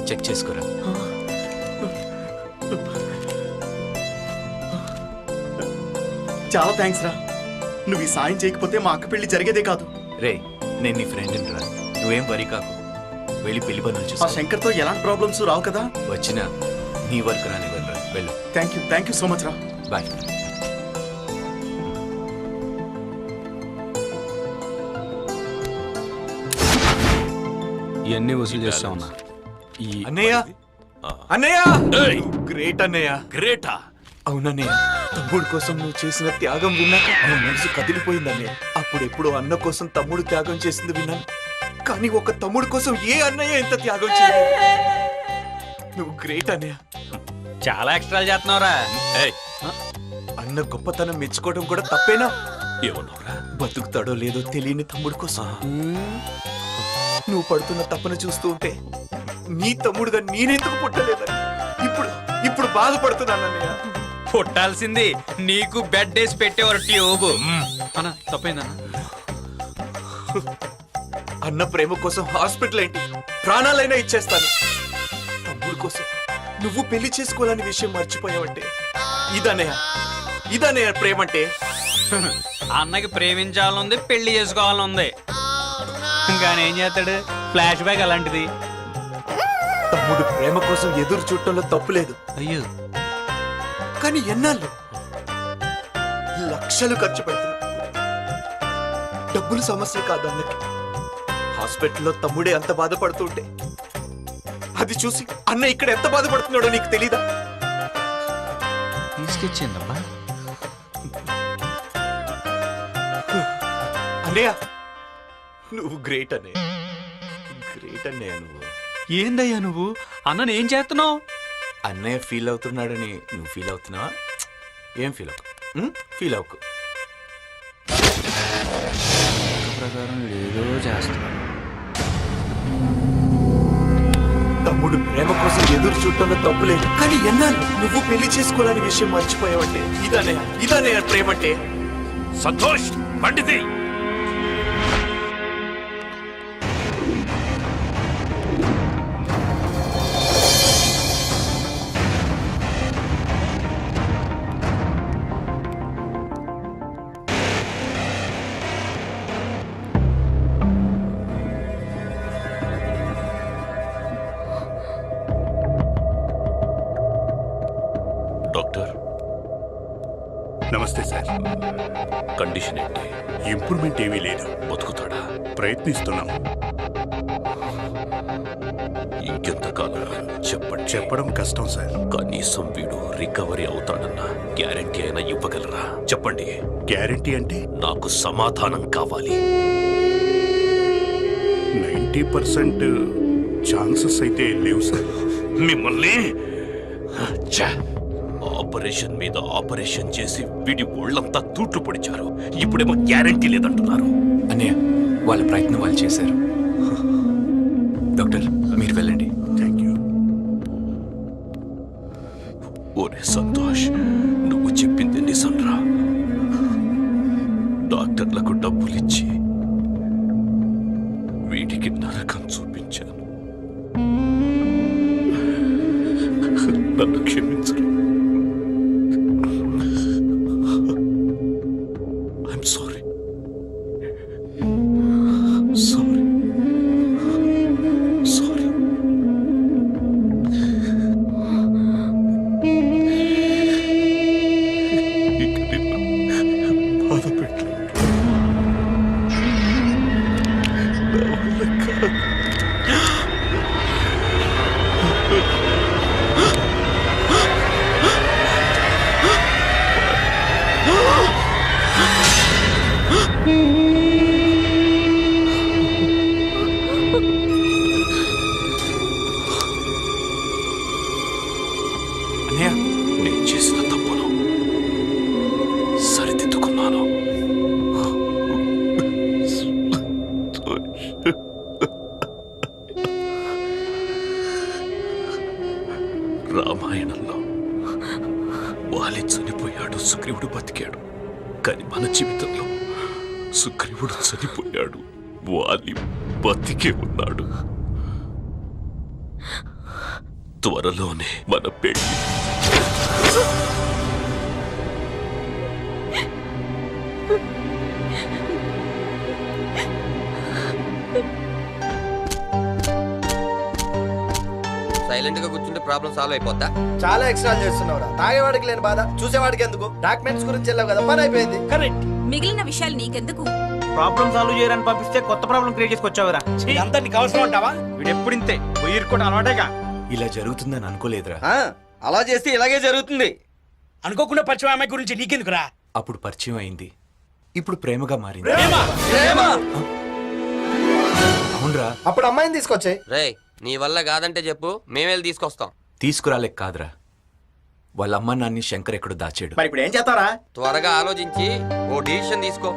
చెక్ చేసుకోరా. చాలా థ్యాంక్స్ రా. నువ్వు ఈ సాయం చేయకపోతే మా అక్క పెళ్లి జరిగేదే కాదు. రే, నేను నీ ఫ్రెండ్ రా, నువ్వేం వరి కాకు. వెళ్ళి పెళ్లి పనులు ఆ చూసి శంకర్తో ఎలాంటి ప్రాబ్లమ్స్ రావు కదా. వచ్చినా నీ వర్క్ రాని వెళ్ళరా. వెళ్ళు. థ్యాంక్ యూ సో మచ్ రా. బాయ్. ఇవన్నీ వసూలు చేస్తా ఉన్నా. అన్నయ్య, అన్నయ్య, గ్రేట్ అన్నయ్య. గ్రేటా? అవునన్నయ్య, తమ్ముడు కోసం నువ్వు చేసిన త్యాగం విన్నాక నా మనసు కదిలిపోయింది అన్నయ్య. అప్పుడెప్పుడు అన్న కోసం తమ్ముడు త్యాగం చేసింది విన్నాను, కానీ ఒక తమ్ముడు కోసం ఏ అన్నయ్య ఎంత త్యాగం చేయలేదు. నువ్వు గ్రేట్ అన్నయ్య. చాలా ఎక్స్ట్రా చేస్తున్నావురా. అన్న గొప్పతనం మెచ్చుకోవడం కూడా తప్పేనా? ఏమన్నావురా? బతుకుతాడో లేదో తెలియని తమ్ముడు కోసం నువ్వు పడుతున్న తప్పన చూస్తూ ఉంటే నీ తమ్ముడుగా నేనెందుకు పుట్టలేదని ఇప్పుడు బాధపడుతున్నానన్నయ్య. పుట్టాల్సింది నీకు బెడ్ వేసి పెట్టేవారు ట్యూబ్. అన్న తప్పైందన్న. అన్న ప్రేమ కోసం హాస్పిటల్ ఏంటి, ప్రాణాలైనా ఇచ్చేస్తాను. తమ్ముడు కోసం నువ్వు పెళ్లి చేసుకోవాలని విషయం మర్చిపోయావంటే ఇదన్నయ్య ప్రేమంటే. అన్నకి ప్రేమించాలనుంది, పెళ్లి చేసుకోవాలనుంది, కానీ ఏం చేస్తాడు? ఫ్లాష్ బ్యాక్ అలాంటిది. తమ్ముడు ప్రేమ కోసం ఎదురు చూడటంలో తప్పులేదు. అయ్యో, కానీ ఎన్నాళ్ళు లక్షలు ఖర్చు పెడుతున్నా. డబ్బులు సమస్య కాదు అన్నకి. హాస్పిటల్లో తమ్ముడే అంత బాధపడుతుంటే అది చూసి అన్న ఇక్కడ ఎంత బాధపడుతున్నాడో నీకు తెలీదా? తీసుకొచ్చిందమ్మా అన్నయ్య. నువ్వు గ్రేట్ అన్నయ్య, గ్రేట్ అన్నయ్య. నువ్వు ఏందయ్యా నువ్వు? అన్నని ఏం చేస్తున్నావు? అన్నయ్య ఫీల్ అవుతున్నాడని నువ్వు ఫీల్ అవుతున్నావా? ఏం ఫీల్ అవ్వకు, ఫీల్ అవ్వకు. ప్రకారం ఏదో చేస్తున్నాడు. తమ్ముడు ప్రేమ కోసం ఎదురు చూడటంలో తప్పులేదు, కానీ ఎన్నాళ్ళు నువ్వు పెళ్లి చేసుకోవాలని విషయం మర్చిపోయావంటే ఇదన్నయ్య ప్రేమంటే. సంతోష్, పండితి. డాక్టర్ నమస్తే సార్. కండిషన్ ఏంటి? ఇంప్రూవ్మెంట్ ఏమీ లేదు, బతుకుతాడా? ప్రయత్నిస్తున్నాం. చెప్పడం కష్టం సార్. కనీసం వీడు రికవరీ అవుతాడన్న గ్యారెంటీ అయినా ఇవ్వగలరా? చెప్పండి. గ్యారెంటీ అంటే నాకు సమాధానం కావాలి. 90% ఛాన్సెస్ అయితే లేవు సార్. మిమ్మల్ని ఆపరేషన్ మీద ఆపరేషన్ చేసి వీడి ఒళ్ళంతా తూట్లు పొడిచారు. ఇప్పుడేమో గ్యారెంటీ లేదంటున్నారు. అన్నయ్య, వాళ్ళ ప్రయత్నం వాళ్ళు చేశారు. డాక్టర్, మీరు వెళ్ళండి. Thank you. ఓరే సంతోష్, నువ్వు చెప్పింది నిజంరా. డాక్టర్లకు డబ్బులిచ్చి వీడికి నరకం చూపించాను. నన్ను క్షమించరు. I'm sorry. సారీ. సారీ. బాధ పెట్టలేదు. నా వల్ల కాదు. అన్నయ్య, నేను చేసిన తప్పును సరిదిద్దుకున్నాను. రామాయణంలో వాలి చనిపోయాడు, సుగ్రీవుడు బతికాడు. కానీ మన జీవితంలో సుగ్రీవుడు చనిపోయాడు, వాలి బతికే ఉన్నాడు. త్వరలోనే మన పెళ్లి. సైలెంట్ గా కూర్చుంటే ప్రాబ్లం సాల్వ్ అయిపోద్దా? చాలా ఎక్స్ట్రా చేస్తున్నావురా. తాగేవాడికి లేని బాధ చూసేవాడికి ఎందుకు? డాక్యుమెంట్స్ గురించి వెళ్ళావు కదా, పని అయిపోయింది. కరెక్ట్. మిగిలిన విషయాలు నీకెందుకు? ప్రాబ్లం సాల్వ్ చేయడానికి పంపిస్తే కొత్త ప్రాబ్లం క్రియేట్ చేసుకొచ్చావురా. అంతా నీకు అవసరం అంటావా? వీడు ఎప్పుడు ఇంతే కూడా అలవాటేగా. ఇలా జరుగుతుందని అనుకోలేదురా. అలా చేస్తే ఇలాగే జరుగుతుంది. అనుకోకుండా పరిచయం అమ్మాయి గురించి నీకెందుకురా? అప్పుడు పరిచయం అయింది, ఇప్పుడు ప్రేమగా మారింది. అవునరా. అప్పుడు అమ్మాయిని తీసుకొచ్చాయి. రేయ్, నీ వల్ల కాదంటే చెప్పు, మేమేళ్ళి తీసుకొస్తాం. తీసుకురాలేక కాదురా, వాళ్ళ అమ్మ నాన్ని శంకర్ ఎక్కడో దాచాడు. మరి ఇప్పుడు ఏం చేస్తారా? త్వరగా ఆలోచించి ఓ డిసిషన్ తీసుకో.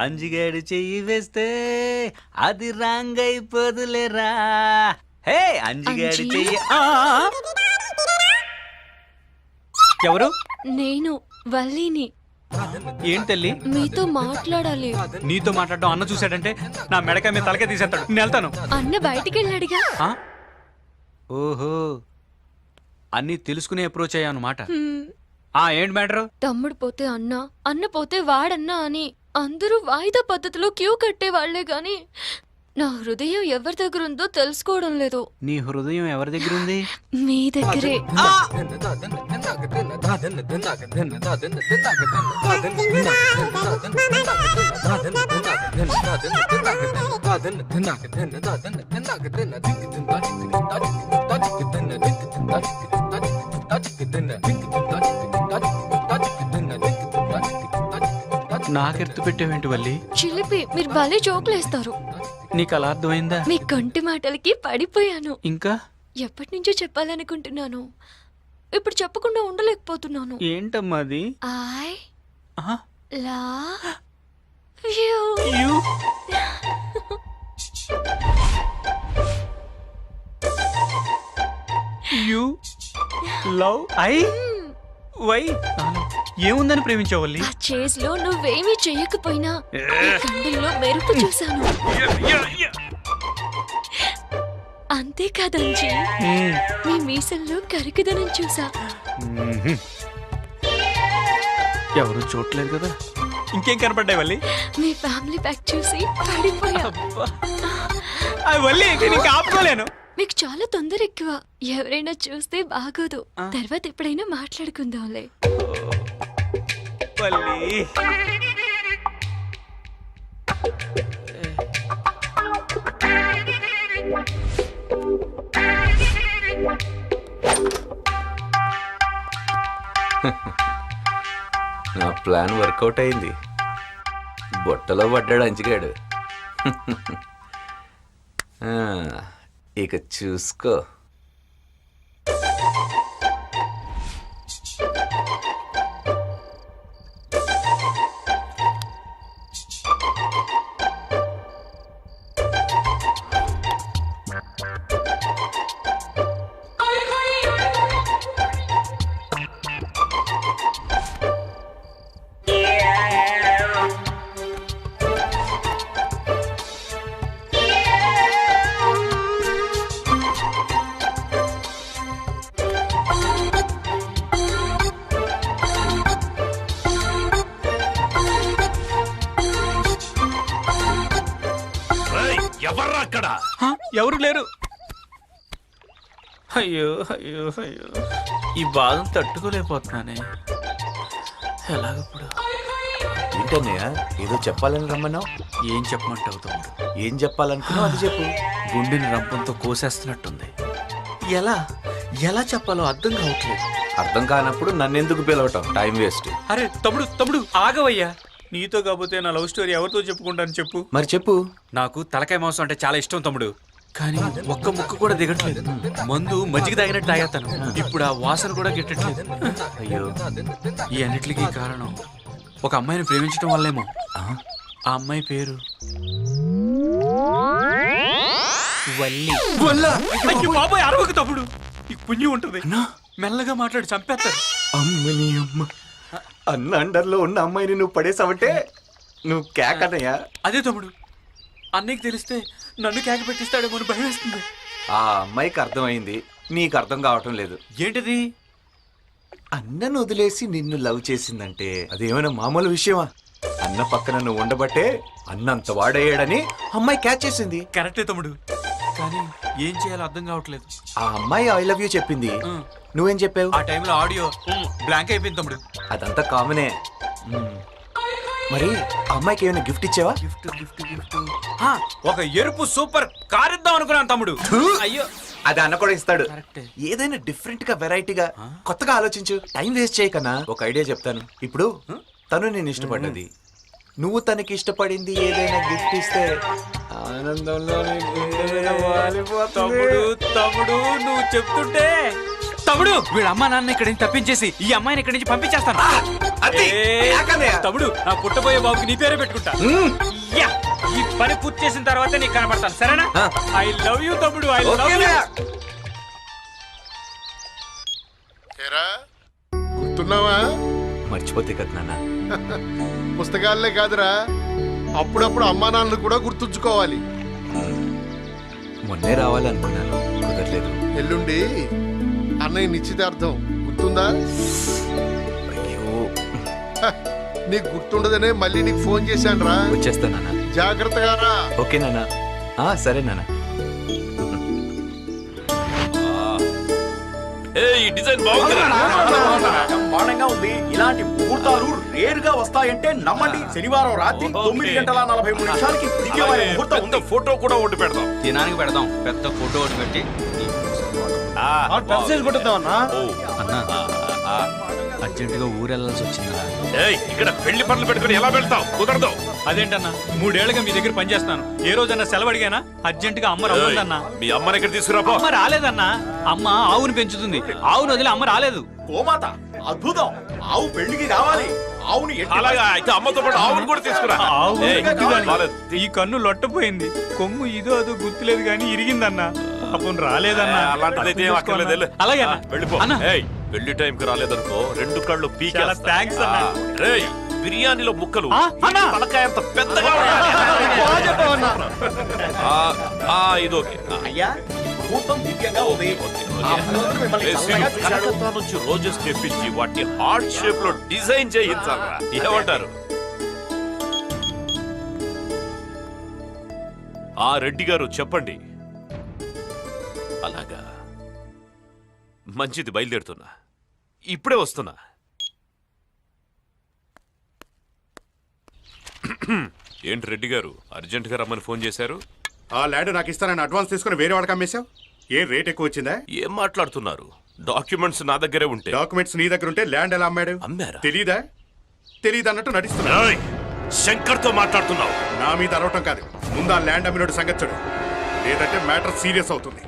అంజిగాడు చెయ్యి వేస్తే అది రాంగ్ అయిపోదులేరా. హే అంజిగాడు అంజి? చెయ్యి. ఎవరు? నేను వల్లిని. ఏంటి తల్లి? మీతో మాట్లాడాలి. నీతో మాట్లాడడం అన్న చూశాడంటే నా మెడకాయ మీద తలకే తీసేస్తాడు. నేను వెళ్తాను. అన్న బయటికి వెళ్ళాడుగా. ఆ? ఓహో, అన్నీ తెలుసుకునే అప్రోచ్ అయ్యా అన్నమాట. ఏంటి మ్యాటర్? తమ్ముడు పోతే అన్న, అన్న పోతే వాడన్నా అని అందరూ వాయిదా పద్ధతిలో క్యూ కట్టే వాళ్లే గాని నా హృదయం ఎవరి దగ్గర ఉందో తెలుసుకోవడం లేదు. నీ హృదయం ఎవరి దగ్గర ఉంది? మీ దగ్గరే. నాకెర్తు పెట్టేవేంటి వల్లి? చిలిపి, మీరు భలే జోకులేస్తారు. నీకు అలా అర్థమైందా? మీ కంటి మాటలకి పడిపోయాను. ఇంకా ఎప్పటి నుంచో చెప్పాలనుకుంటున్నాను, ఇప్పుడు చెప్పకుండా ఉండలేకపోతున్నాను. ఏంటమ్మా అది? ఐ ఆహా. Love you. You love I why? ఏముందని ప్రేమించావు వల్లి? ఆ చేజ్ లో నువ్వేమీ చెయ్యకపోయినా నీ కళ్ళల్లో మెరుపు చూశాను. అంతేకాదంజీ, మీ మీసల్లో కరికదనం చూసా. ఎవరు చూడలేదు కదా, ఇంకేం కనపడ్డాయి వల్లి? మీ ఫ్యామిలీ ప్యాక్ చూసి పడిపోయా. వల్లి నేను ఆపుకోలేను. మీకు చాలా తొందర ఎక్కువ. ఎవరైనా చూస్తే బాగోదు. తర్వాత ఎప్పుడైనా మాట్లాడుకుందాంలే. వల్లి నా ప్లాన్ వర్కౌట్ అయింది. బొట్టలో పడ్డాడు అంచిగాడు. ఇక చూసుకో. ఎవర్రా అక్కడ? ఎవరు లేరు. అయ్యో అయ్యో అయ్యో, ఈ బాధను తట్టుకోలేకపోతున్నానే. ఎలాగప్పుడు? ఏంటన్నయ్య ఏదో చెప్పాలని రమ్మన్నావు? ఏం చెప్పమంటావు తమ్ముడు? ఏం చెప్పాలనుకున్నావు అది చెప్పు. గుండెని రంపంతో కోసేస్తున్నట్టుంది. ఎలా ఎలా చెప్పాలో అర్థం కావట్లేదు. అర్థం కానప్పుడు నన్నెందుకు పిలవటం? Time waste. అరే తమ్ముడు తమ్ముడు ఆగవయ్యా. నీతో కాకపోతే నా లవ్ స్టోరీ ఎవరితో చెప్పుకుంటాను చెప్పు. మరి చెప్పు. నాకు తలకాయ మాంసం అంటే చాలా ఇష్టం తమ్ముడు, కానీ ఒక్క ముక్క కూడా దిగట్లేదు. మందు మజ్జిగ తాగినట్టు తాగేస్తాను. ఇప్పుడు ఆ వాసన కూడా గిట్టట్లేదు. అయ్యో, ఈ అన్నిటికీ కారణం ఒక అమ్మాయిని ప్రేమించడం వల్లేమో. ఆ అమ్మాయి పేరు వల్లి. అయ్యో బాబాయ్, అరవకు తమ్ముడు, ఈ పుణ్యం ఉంటుంది. మెల్లగా మాట్లాడి చంపేస్తారు. అమ్మని అమ్మ, అన్న అండర్లో ఉన్న అమ్మాయిని నువ్వు పడేసావంటే నువ్వు కేకనయ్యా. అదే తమ్ముడు, అన్నయ్యకి తెలిస్తే నన్ను కేక పెట్టిస్తాడేమో అని భయం వేస్తుంది. ఆ అమ్మాయికి అర్థమైంది, నీకు అర్థం కావటం లేదు. ఏంటిది? అన్నను వదిలేసి నిన్ను లవ్ చేసిందంటే అదేమైనా మామూలు విషయమా? అన్న పక్కన నువ్వు ఉండబట్టే అన్నంత వాడయ్యాడని అమ్మాయి క్యాచ్ చేసింది. కరెక్టే తమ్ముడు, కానీ ఏం చేయాలో అర్థం కావట్లేదు. ఆ అమ్మాయి ఐ లవ్ యూ చెప్పింది, నువ్వేం చెప్పావు? ఆ టైంలో ఆడియో బ్లాంక్ అయిపోయింది తమ్ముడు. అదంతా కామనే. మరి ఆ అమ్మాయికి ఏమైనా గిఫ్ట్ ఇచ్చావా? గిఫ్ట్ గిఫ్ట్ గిఫ్ట్ ఒక ఎరుపు సూపర్ కార్ ఇద్దాం అనుకున్నాను తమ్ముడు. అయ్యో, అది అన్న కూడా ఇస్తాడు. కరెక్టే. ఏదైనా డిఫరెంట్ గా వెరైటీగా కొత్తగా ఆలోచించు. టైం వేస్ట్ చేయకన్నా ఒక ఐడియా చెప్తాను. ఇప్పుడు తను నేను ఇష్టపడ్డది, నువ్వు తనకి ఇష్టపడింది ఏదైనా గిఫ్ట్ ఇస్తే ఆనందంలో నీ గుండె మీద వాలిపోతుంది. తమ్ముడు తమ్ముడు నువ్వు చెప్తుంటే తమ్ముడు వీళ్ళ అమ్మా నాన్న ఇక్కడి నుంచి తప్పించేసి ఈ అమ్మాయిని ఇక్కడి నుంచి పంపించేస్తాను. అది ఏకన్నయ్య. తమ్ముడు, నా పుట్టబోయే బాబుకి నీ పేరే పెట్టుకుంటా. యా, ఈ పని పూర్తి చేసిన తర్వాత నీకు కనబడతాను, సరేనా? ఐ లవ్ యూ తమ్ముడు, ఐ లవ్ యూ. గుర్తున్నావా? మర్చిపోతే కదా నాన్న. పుస్తకాలే కాదురా, అప్పుడప్పుడు అమ్మా నాన్నలు కూడా గుర్తుంచుకోవాలి. మొన్నే రావాలనుకున్నాను, కుదరలేదు. ఎల్లుండి అన్నయ్య నిశ్చితార్థం గుర్తుందా? అయ్యో, నీకు గుర్తుండదనే మళ్ళీ నీకు ఫోన్ చేశాను రా. వచ్చేస్తా నాన్న. జాగ్రత్తగా రా. ఓకే నాన్న. సరే నాన్న. ఈ డిజైన్ బాగుంది. బ్రహ్మాండంగా ఉంది. ఇలాంటి ముహూర్తాలు రేరుగా వస్తాయంటే నమ్మండి. శనివారం రాత్రి 9:43 దివ్యమైన ముహూర్తం ఉంది. ఫోటో కూడా ఒకటి పెడదాం. దినానికి పెడదాం పెద్ద ఫోటో ఒకటి పెట్టి. అన్నా, అర్జెంటుగా ఊరెళ్ళాల్సి వచ్చిందా? ఇక్కడ పెళ్లి పనులు పెట్టుకుని ఎలా వెళ్తావు? కుదరదు. అదేంటన్నా, 3 ఏళ్లుగా మీ దగ్గర పనిచేస్తాను, ఏ రోజన్నా సెలవు అడిగానా? అర్జెంటుగా అమ్మ రమ్మందన్నా. మీ అమ్మని ఇక్కడ తీసుకురాపో. అమ్మ రాలేదన్నా. అమ్మ ఆవును పెంచుతుంది, ఆవును వదిలి అమ్మ రాలేదు. గోమాత అద్భుతం. ఆవు పెళ్లికి రావాలి. ఆవుని అలాగా అయితే అమ్మతో పాటు ఆవును కూడా తీసుకురా. ఆవు ఏయ్, కావాలి. రాలేదు. ఈ కన్ను లొట్టపోయింది, కొమ్ము ఇదో అదో గుర్తులేదు కానీ ఇరిగిందన్నా. పాపం రాలేదన్నా. అలాంటిదైతే ఏం అక్కర్లేదు, వెళ్ళు. అలాగే వెళ్ళిపో. అన్నా. ఏయ్, పెళ్లి టైంకి రాలేదనుకో 2 కళ్ళు చాలా పీకేస్తా. థాంక్స్ అన్నా. రేయ్, బిర్యానీలో ముక్కలు అన్నా. తలకాయ అంత పెద్దగా ఉండాలి. ఇది ఓకే. అయ్యా, ముహూర్తం దివ్యంగా ఉంది. ఆ భగవంతుడు మిమ్మల్ని చల్లగా చూశాడు. కలకత్తా నుంచి రోజెస్ తెప్పించి వాటిని హార్ట్ షేప్ లో డిజైన్ చేయించాలరా. ఏమంటారు? ఆ రెడ్డి గారు చెప్పండి. అలాగా, మంచిది, బయలుదేరుతున్నా, ఇప్పుడే వస్తున్నా. ఏంటి రెడ్డి గారు అర్జెంట్ గా రమ్మని ఫోన్ చేశారు? ఆ ల్యాండ్ నాకు ఇస్తానని అడ్వాన్స్ తీసుకుని వేరే వాడికి అమ్మేశావు. ఏం రేట్ ఎక్కువ వచ్చిందా? ఏం మాట్లాడుతున్నారు? డాక్యుమెంట్స్ నా దగ్గరే ఉంటే. డాక్యుమెంట్స్ నీ దగ్గర ఉంటే ల్యాండ్ ఎలా అమ్మాడు? అమ్మారా? తెలీదా? తెలీదు అన్నట్టు నటిస్తున్నా. శంకర్ తో మాట్లాడుతున్నావు? నా మీద అరవటం కాదు, ముందు ఆ ల్యాండ్ అమ్మినోడు సంగతి చూడు, లేదంటే మ్యాటర్ సీరియస్ అవుతుంది.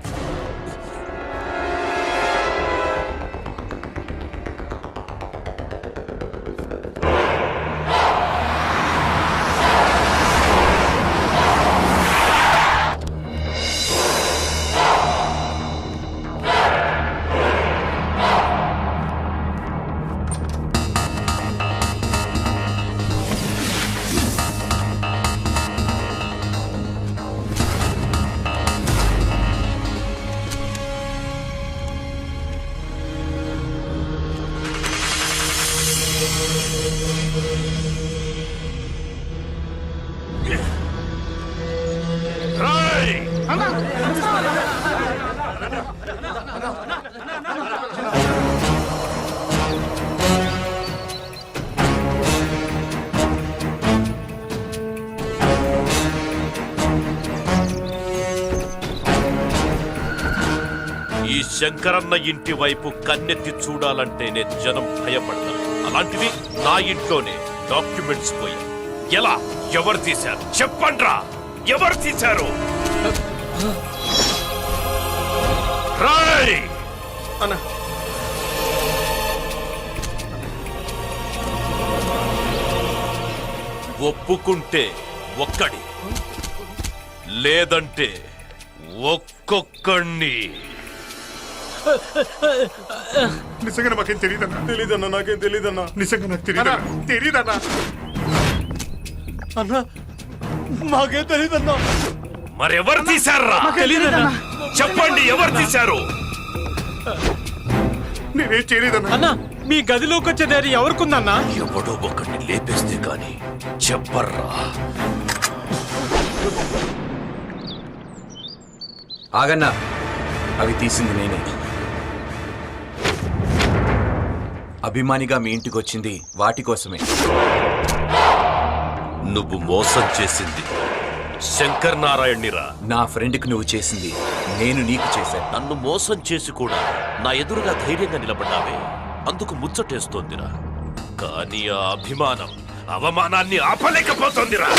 ఈ శంకరన్న ఇంటి వైపు కన్నెత్తి చూడాలంటేనే జనం భయపడతారు. అలాంటివి నా ఇంట్లోనే డాక్యుమెంట్స్ పోయాయి. ఎలా? ఎవరు తీశారు? చెప్పండ్రా, ఎవరు తీశారు? రాయ్! ఒప్పుకుంటే ఒక్కడి, లేదంటే ఒక్కొక్కడిని. నిజంగా నాకేం తెలియదన్నా. తెలీదన్నా, నాకేం తెలీదన్నా. నిజంగా నాకు తెలీదన్నా. అన్నా మాకేం తెలీదన్నా. మరెవరు తీశారా? చెప్పండి, ఎవరు తీశారు? నేనేం చేయలేదన్నా. అన్నా మీ గదిలోకి వచ్చే దారి ఎవరికుందన్నా? ఎవడో ఒకరిని లేపేస్తే గాని చెప్పర్రా. ఆగన్నా, అవి తీసింది నేనే. అభిమానిగా మీ ఇంటికి వచ్చింది వాటి కోసమే. నువ్వు మోసం చేసింది శంకర్ నారాయణ్నిరా. నా ఫ్రెండ్కి నువ్వు చేసింది నేను నీకు చేశాను. నన్ను మోసం చేసి కూడా నా ఎదురుగా ధైర్యంగా నిలబడ్డావే, అందుకు ముచ్చటేస్తోందిరా. కానీ ఆ అభిమానం అవమానాన్ని ఆపలేకపోతోందిరా.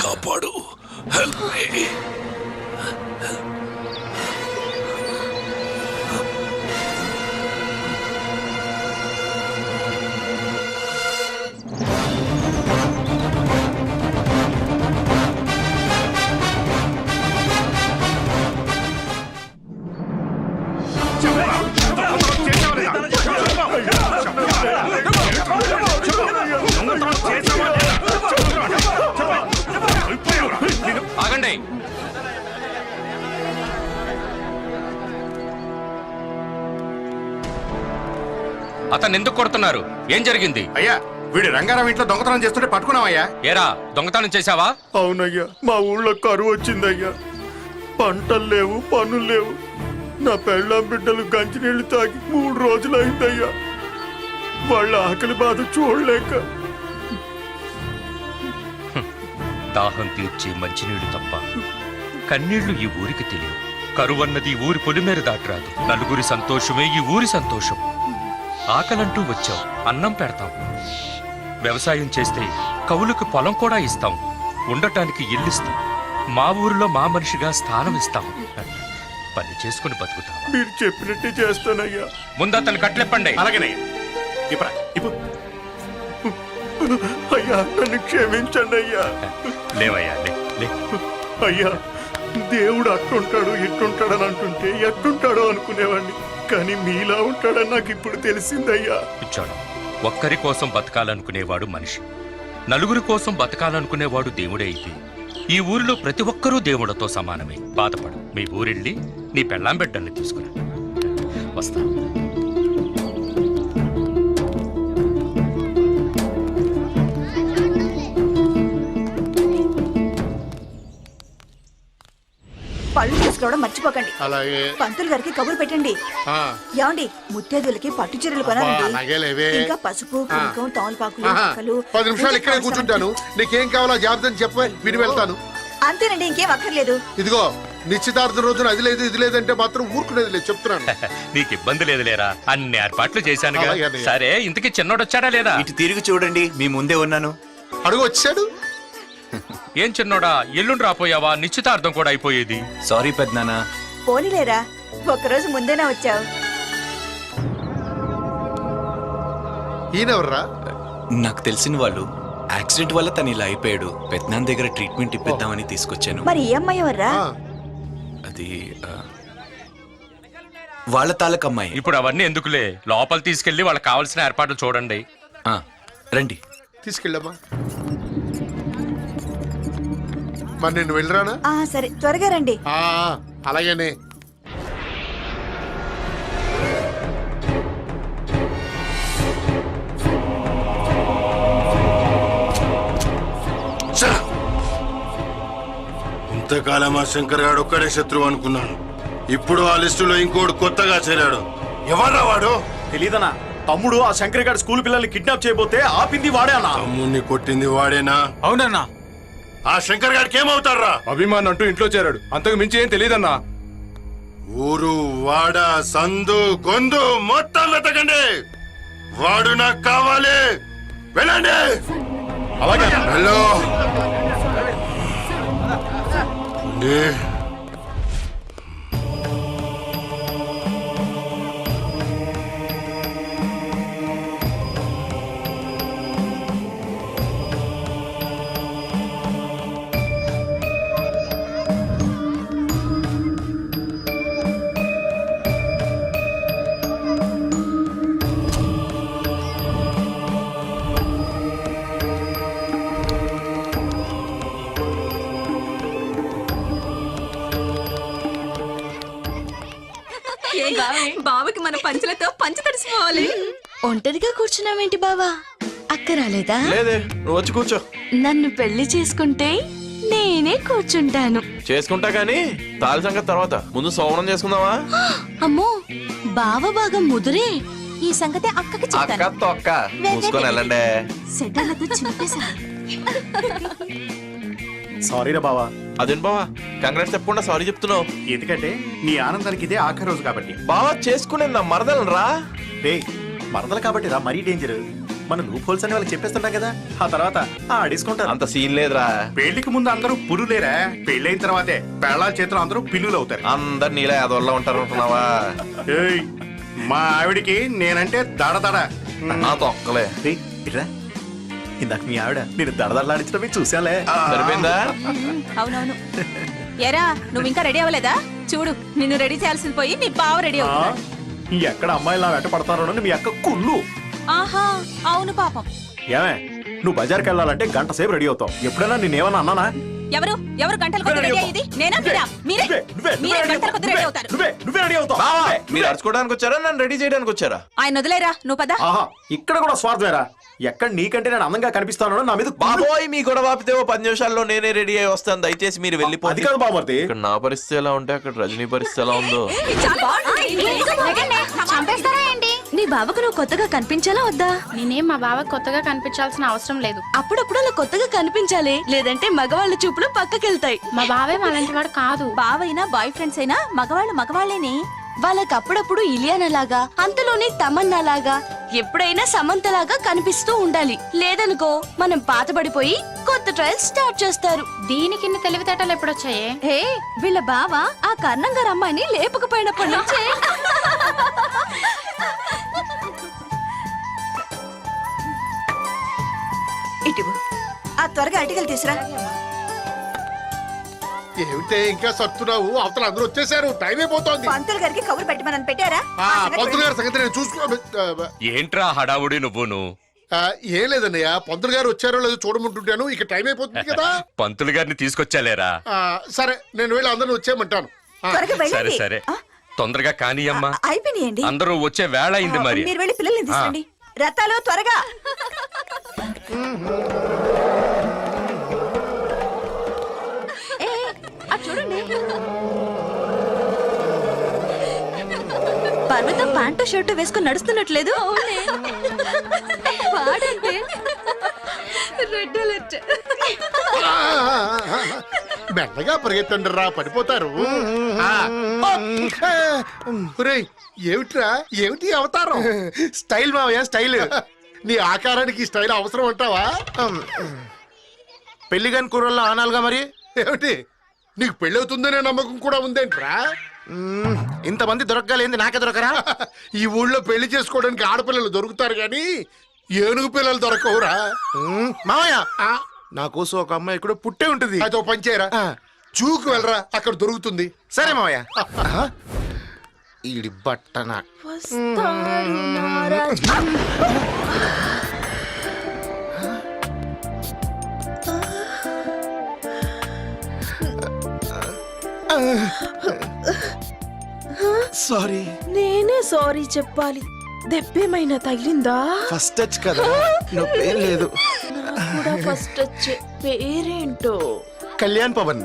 కాపాడు. Help me. అతను ఎందుకు కొడుతున్నారు? ఏం జరిగింది? అయ్యా వీడి రంగారావు ఇంట్లో దొంగతనం చేస్తుంటే పట్టుకున్నావయ్యా. ఏరా దొంగతనం చేశావా? అవునయ్యా, మా ఊళ్ళో కరువు వచ్చిందయ్యా. పంటలు లేవు, పనులు లేవు. నా పెళ్ళాం బిడ్డలు గంజినీళ్లు తాగి 3 రోజులు అయిందయ్యా. వాళ్ళ ఆకలి బాధ చూడలేక. దాహం తీర్చే మంచినీళ్లు తప్ప కన్నీళ్లు ఈ ఊరికి తెలియవు. కరువన్నది ఊరి పొలిమేర దాటరాదు. నలుగురి సంతోషమే ఈ ఊరి సంతోషం. ఆకలంటూ వచ్చాం, అన్నం పెడతాం. వ్యవసాయం చేస్తే కవులకు పొలం కూడా ఇస్తాం. ఉండటానికి ఇల్లిస్తాం. మా ఊరిలో మా మనిషిగా స్థానం ఇస్తాం. పని చేసుకుని బతుకుతాం. మీరు చెప్పినట్టే చేస్తానయ్యా. ముందు అతను కట్లెప్పండి. అలాగేనయ్యా. అయ్యా, నన్ను క్షమించండి అయ్యా. లేవయ్యా లే. అయ్యా, దేవుడు అట్టుంటాడు ఇట్టుంటాడని అంటుంటే ఎట్టుంటాడో అనుకునేవాడిని. కానీ మీలా ఉంటాడని నాకు ఇప్పుడు తెలిసిందయ్యా. ఇచ్చాడు. ఒక్కరి కోసం బతకాలనుకునేవాడు మనిషి, నలుగురి కోసం బతకాలనుకునేవాడు దేవుడే. అయితే ఈ ఊరిలో ప్రతి ఒక్కరూ దేవుడితో సమానమే. బాధపడు. మీ ఊరెళ్ళి నీ పెళ్ళాం బిడ్డల్ని తీసుకురా. వస్తా. పళ్ళు తీసుకోవడం మర్చిపోకండి. అలాగే. పంతులు గారికి కబురు పెట్టండి. ఏమండి, ముత్తేదులకి పట్టు చీరలు కొనాలండి. ఇంకా పసుపు, కుంకుమ, తమలపాకులు, మొక్కలు. 10 నిమిషాలు ఇక్కడే కూర్చుంటాను. నీకేం కావాలో జాబితాని చెప్ప విని వెళ్తాను. అంతేనండి, ఇంకేం అక్కర్లేదు. ఇదిగో నిశ్చితార్థం రోజున అది లేదు ఇది లేదంటే మాత్రం ఊరుకునేది లేదు చెప్తున్నాను. నీకు ఇబ్బంది లేదు లేరా? అన్ని ఏర్పాట్లు చేశాను. అలాగే అన్నయ్య. సరే, ఇంతకీ చిన్నోడు వచ్చాడా లేదా? ఇటు తిరిగి చూడండి, మీ ముందే ఉన్నాను. అడుగు వచ్చాడు. ఏం చిన్నోడా, ఎల్లుండి రాపోయావా? నిశ్చితార్థం కూడా అయిపోయేది. సారీ పెద్దనాన్న. పోనీలేరా, ఒక్కరోజు ముందేనా వచ్చావు. ఈయనెవర్రా? నాకు తెలిసిన వాళ్ళు. యాక్సిడెంట్ వల్ల తను ఇలా అయిపోయాడు. పెద్దనాన్న దగ్గర ట్రీట్మెంట్ ఇప్పిద్దామని తీసుకొచ్చాను. మరి ఏ అమ్మాయి ఎవర్రా? అది వాళ్ళ తాలూకమ్మాయి. ఇప్పుడు అవన్నీ ఎందుకులే, లోపల తీసుకెళ్లి వాళ్ళకి కావాల్సిన ఏర్పాట్లు చూడండి. రండి. తీసుకెళ్ళమ్మా. మరి నేను వెళ్ళరానా? సరే, త్వరగా రండి. అలాగేనే. ఇంతకాలం ఆ శంకర్ గాడు ఒక్కడే శత్రువు అనుకున్నాను. ఇప్పుడు ఆ లిస్టులో ఇంకోడు కొత్తగా చేరాడు. ఎవర్రా వాడు? తెలీదనా? తమ్ముడు ఆ శంకర్ గారి స్కూల్ పిల్లల్ని కిడ్నాప్ చేయబోతే ఆపింది వాడే అన్నా. తమ్ముడిని కొట్టింది వాడేనా? అవునన్నా. ఆ శంకర్ గారికి ఏమవుతారా? అభిమాన్ అంటూ ఇంట్లో చేరాడు, అంతకు మించి ఏం తెలీదన్నా. ఊరు వాడ సందు గొందు మొత్తం వెతకండి. వాడు నాకు కావాలి. వెళ్ళండి. అలాగే. హలో. బావకి మన పంచలతో పంచ తడిసిపోవాలి. ఒంటరిగా కూర్చున్నావేంటి బావా? అక్క రాలేదా? లేదే, నువ్వు వచ్చి కూర్చో. నన్ను పెళ్లి చేసుకుంటే నేనే కూర్చుంటాను. చేసుకుంటా గానీ తాళి సంగతి తర్వాత, ముందు సోమనం చేసుకుందామా? అమ్మో, బావ బాగా ముదురే. ఈ సంగతి అక్కకి చెప్తాను. తొక్క మూసుకొని వెళ్ళండి. సెడ్డలతో చింపేశా. సారీరా బావా. అదేం బావా, కంగ్రాట్స్ చెప్పకుండా సారీ చెప్తున్నావు? ఎందుకంటే నీ ఆనందానికి ఇదే ఆఖరి రోజు కాబట్టి. బావా చేసుకునే నా మరదలను రా. రే, మరదలు కాబట్టి రా, మరీ డేంజర్. మన లూప్ హోల్స్ అని వాళ్ళకి చెప్పేస్తున్నా కదా, ఆ తర్వాత ఆడేసుకుంటారు. అంత సీన్ లేదురా. పెళ్లికి ముందు అందరూ పులులేరా, పెళ్ళైన తర్వాతే పెళ్ళాల చేతిలో అందరూ పిల్లులు అవుతారు. అందరు నీలా అదొల్లా ఉంటారు అనుకున్నావా? మా ఆవిడికి నేనంటే దడదడ. తొక్కలే. ఇందాక మీ ఆవిడ నేను దడదడలాడించడమే చూసాలే. సరిపోయిందా? అవునవును. ఎరా, నువ్వు ఇంకా రెడీ అవ్వలేదా? చూడు, నిన్ను రెడీ చేయాల్సింది పోయి నీ బావ రెడీ అవుతున్నాడు. ఎక్కడ అమ్మాయిలా వెంట పడతారో మీ అక్క కుళ్ళు. ఆహా, అవును పాపం. ఏమే, నువ్వు బజార్కి వెళ్ళాలంటే 1 గంట సేపు రెడీ అవుతావు. ఎప్పుడైనా నేనేమన్నా అన్నానా? ఎవరు ఎవరు గంటల కొద్ది రెడీ అయ్యేది నేనా మీరా మీరే మీరే గంటల కొద్ది రెడీ అవుతారు నువ్వే రెడీ అవుతావు. బావా, మీరు అరుచుకోవడానికి వచ్చారా నన్ను రెడీ చేయడానికి వచ్చారా? ఆయన వదిలేరా నువ్వు పద ఆహా, ఇక్కడ కూడా స్వార్థమేరా? ఎక్కడ నీకంటే నేను అందంగా కనిపిస్తాను నా మీద బాబోయ్. మీ గొడవ ఆపితే ఓ 10 నిమిషాల్లో నేనే రెడీ అయి వస్తాను. దయచేసి మీరు వెళ్ళిపోతే. అది కాదు బామర్ది, ఇక్కడ నా పరిస్థితి ఎలా ఉంటే అక్కడ రజనీ పరిస్థితి ఎలా ఉందో. చంపేస్తారా ఏంటి? నీ బావకు నువ్వు కొత్తగా కనిపించాలా వద్దా? నేనేం మా బావకి కొత్తగా కనిపించాల్సిన అవసరం లేదు. అప్పుడప్పుడు అలా కొత్తగా కనిపించాలి, లేదంటే మగవాళ్ళ చూపులు పక్కకెళ్తాయి. మా బావే మాలాంటి వాడు కాదు. బావైనా బాయ్ ఫ్రెండ్స్ అయినా మగవాళ్ళు మగవాళ్ళేనే. వాళ్ళకి అప్పుడప్పుడు ఇలియానాలాగా, అంతలోనే తమన్నాలాగా, ఎప్పుడైనా సమంతలాగా కనిపిస్తూ ఉండాలి. లేదనుకో మనం పాతబడిపోయి కొత్త ట్రయల్ స్టార్ట్ చేస్తారు. దీనికి తెలివితేటలు ఎప్పుడొచ్చాయే? హే, వీళ్ళ బావ ఆ కర్ణం గారు అమ్మాయిని లేపకపోయినప్పటి నుంచే ఇటు ఆ త్వరగా అటికలు తీసురా. ఏమిటే ఇంకా సత్తున్నావు? అవతల అందరూ వచ్చేసారు, టైం అయిపోతోంది. పంతులు గారికి కబురు పెట్టమని పెట్టారా? పంతులు గారి సంగతి నేను చూసుకో. ఏంట్రా హడావుడి నువ్వును? ఏం లేదన్నయ్య, పంతులు గారు వచ్చారో లేదో చూడమంటుంటాను. ఇక టైం అయిపోతుంది కదా. పంతులు గారిని తీసుకొచ్చాలేరా? సరే, నేను వెళ్ళి అందరిని వచ్చేయమంటాను. త్వరగా సరే వెళ్ళండి. సరే, తొందరగా కానీయమ్మా. అయిపోయినాయండి. అందరూ వచ్చే వేళ అయింది మరి. మీరు వెళ్ళి పిల్లల్ని తీసుకోండి. రథాలు త్వరగా. చూడండి, పర్వతం ప్యాంటు షర్టు వేసుకుని నడుస్తున్నట్లేదు. వాడంటే రెడ్ అలర్ట్. మెల్లగా పరిగెత్తండి రా, పడిపోతారు. ఒరేయ్, ఏమిట్రా? ఏమిటి అవతారం? స్టైల్ మావయ్య, స్టైల్. నీ ఆకారానికి ఈ స్టైల్ అవసరం అంటావా? పెళ్లి కాని కూరల్లో ఆనాలుగా మరి. ఏమిటి, నీకు పెళ్ళవుతుందనే నమ్మకం కూడా ఉందేంట్రా? ఇంతమంది దొరకలేంది నాకే దొరకరా? ఈ ఊళ్ళో పెళ్లి చేసుకోవడానికి ఆడపిల్లలు దొరుకుతారు గాని ఏనుగు పిల్లలు దొరకవురా. మావయ్య, నా కోసం ఒక అమ్మాయి కూడా పుట్టే ఉంటుంది. అదో పంచేరా, చూకు వెళ్ళరా, అక్కడ దొరుకుతుంది. సరే మావయ్య. ఈడి బట్టన సారీ. నేనే సారీ చెప్పాలి. దెబ్బేమైనా తగిలిందా? ఫస్ట్ టచ్ కదా, నొప్పేం లేదు. కూడా ఫస్ట్ వచ్చే పేరేంటో? కళ్యాణ్ పవన్.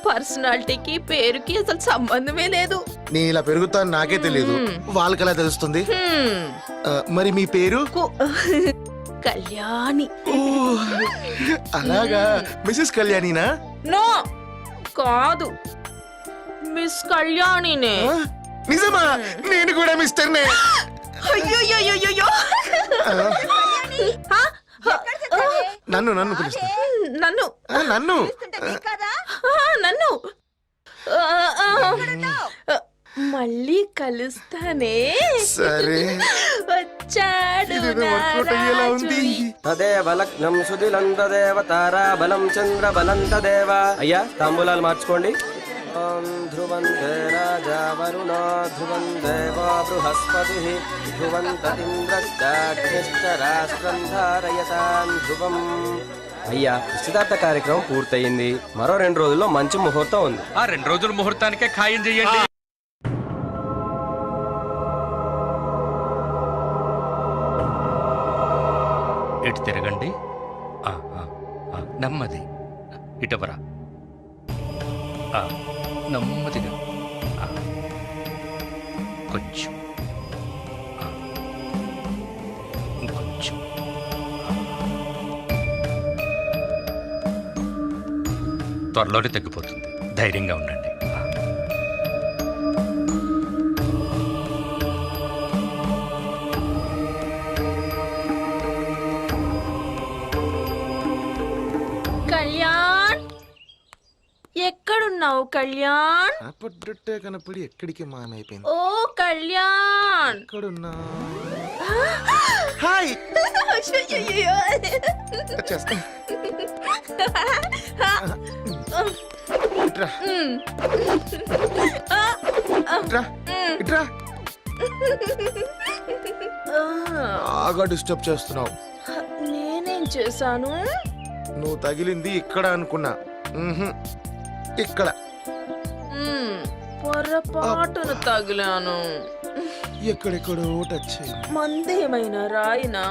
పర్సనాలిటీకి పేరుకి అసలు సంబంధమే లేదు. నీ ఇలా పెరుగుతాను నాకే తెలియదు, వాళ్ళకి ఎలా తెలుస్తుంది? మరి మీ పేరు? కళ్యాణి. అలాగా, మిసెస్ కళ్యాణినా? నో, కాదు, మిస్ కళ్యాణినే. నిజమా? నేను కూడా మిస్టర్నే. అయ్యో, నన్ను నన్ను పిలుస్తా. నన్ను నన్ను నన్ను మళ్ళీ కలుస్తానే. సరే, వచ్చాడు అయ్యేలా ఉంది. తదేవ లగ్నం సుదిలం తదేవ తారాబలం చంద్రబలం తదేవ. అయ్యా, తాంబూలాలు మార్చుకోండి. ధ్రువంతే రాజా వరుణో ధ్రువం దేవో బృహస్పతి ధ్రువంత ఇంద్రశ్చాగ్నిశ్చ రాష్ట్రం ధారయతాం ధ్రువం. అయ్యా, నిశ్చితార్థ కార్యక్రమం పూర్తయింది. మరో 2 రోజుల్లో మంచి ముహూర్తం ఉంది. ఆ 2 రోజుల ముహూర్తానికే ఖాయం చెయ్యండి. ఇటు తిరగండి. నెమ్మది ఇటవరా. నెమ్మదిగా కొంచెం ఇంకొంచెం. త్వరలోనే తగ్గిపోతుంది, ధైర్యంగా ఉండండి. కళ్యాణ్, ఎక్కడున్నావు కళ్యాణ్? పడ్డట్టే కనపడి ఎక్కడికి మామైపోయింది. ఓ కళ్యాణ్, ఎక్కడున్నా? హాయ్, చేస్తా. ఇట్రా. ఇట్రా. ఇట్రా. బాగా డిస్టర్బ్ చేస్తున్నావు. నేనేం చేశాను? నువ్వు తగిలింది ఇక్కడ అనుకున్నా. ఇక్కడ పొరపాటును తగిలాను. ఎక్కడెక్కడో టచ్ అయింది. మందేమైనా రాయినా?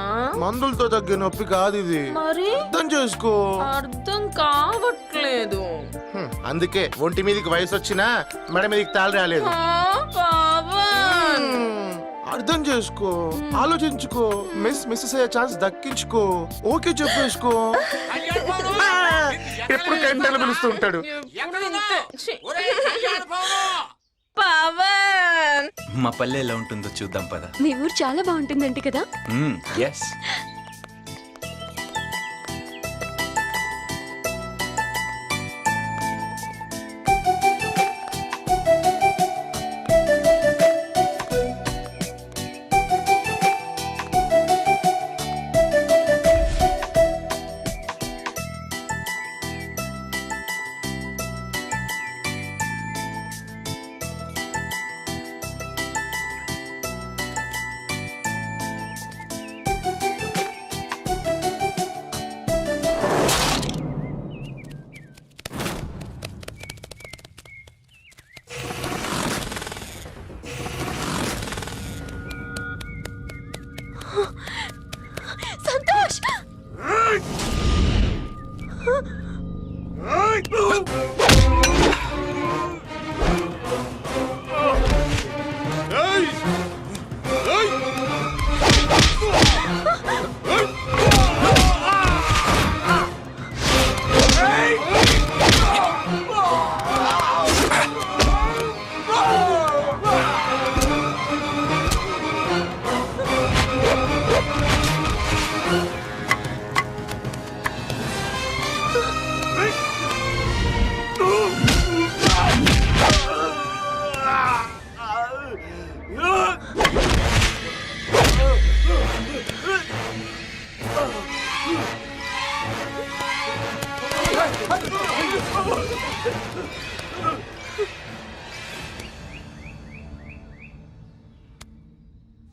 మందులతో తగ్గే నొప్పి కాదు ఇది, మరి అర్థం చేసుకో. అర్థం కావట్లేదు. అందుకే ఒంటి మీదకి వయసు వచ్చినా మెడ మీదకి తాళి రాలేదు. అర్థం చేసుకో, ఆలోచించుకో, మిస్ అయ్యే ఛాన్స్ దక్కించుకో, ఓకే చెప్పేసుకో. ఎప్పుడు కంటెలు పిలుస్తూ ఉంటాడు. పవన్, మా పల్లె ఎలా ఉంటుందో చూద్దాం పద. మీ ఊరు చాలా బాగుంటుందంట కదా. ఎస్. సంతోష్,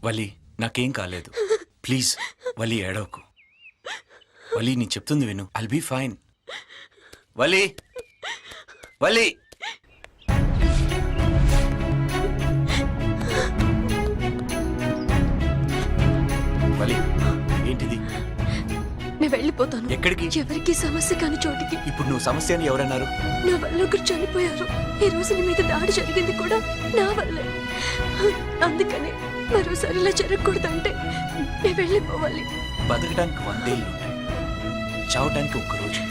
వలి, నాకేం కాలేదు. ప్లీజ్ వలి, ఏడవకు. వలి, నేను చెప్తుంది విను. I'll be fine. Vali, Vali. Vali, ఏంటిది? నేను వెళ్ళిపోతాను. ఎక్కడికి? ఎవరికి సమస్య కాని చోటికి. ఇప్పుడు నువ్వు సమస్య అని ఎవరన్నారు? నా వల్ల ఒకరు చనిపోయారు. ఈ రోజు నీ మీద దాడి జరిగింది కూడా నా వల్లే. అందుకని మరోసారి ఇలా జరగకూడదంటే నేను వెళ్ళిపోవాలి. బతకడానికి 100 ఏళ్ళు ఉంటాయి, చావటానికి ఒక్కరోజు.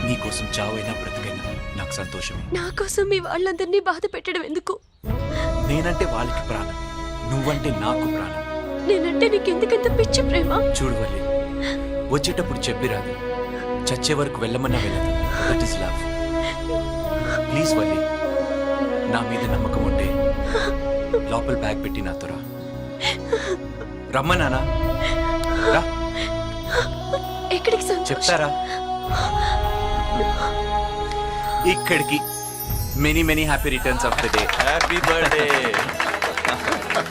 నీకోసం చావైనా బ్రతికైనా నాకు సంతోషమే. నా కోసం మీ వాళ్ళందరినీ బాధ పెట్టడం ఎందుకు? నేనంటే వాళ్ళకి ప్రాణం, నువ్వంటే నాకు ప్రాణం. నేనంటే నీకెందుకంత పిచ్చి ప్రేమ? చూడు వల్లి, వచ్చేటప్పుడు చెప్పిరాదు, చచ్చే వరకు వెళ్ళమన్నా వెళ్ళదు. That is love. Please Valli, నా మీద నమ్మకం ఉంటే లోపల బ్యాగ్ పెట్టి నాతో రా. రమ్మన్నానా? రా. ఎక్కడికి సంతోష్? చెప్తారా? ఇక్కడికి. Many many happy returns of the day. Happy birthday.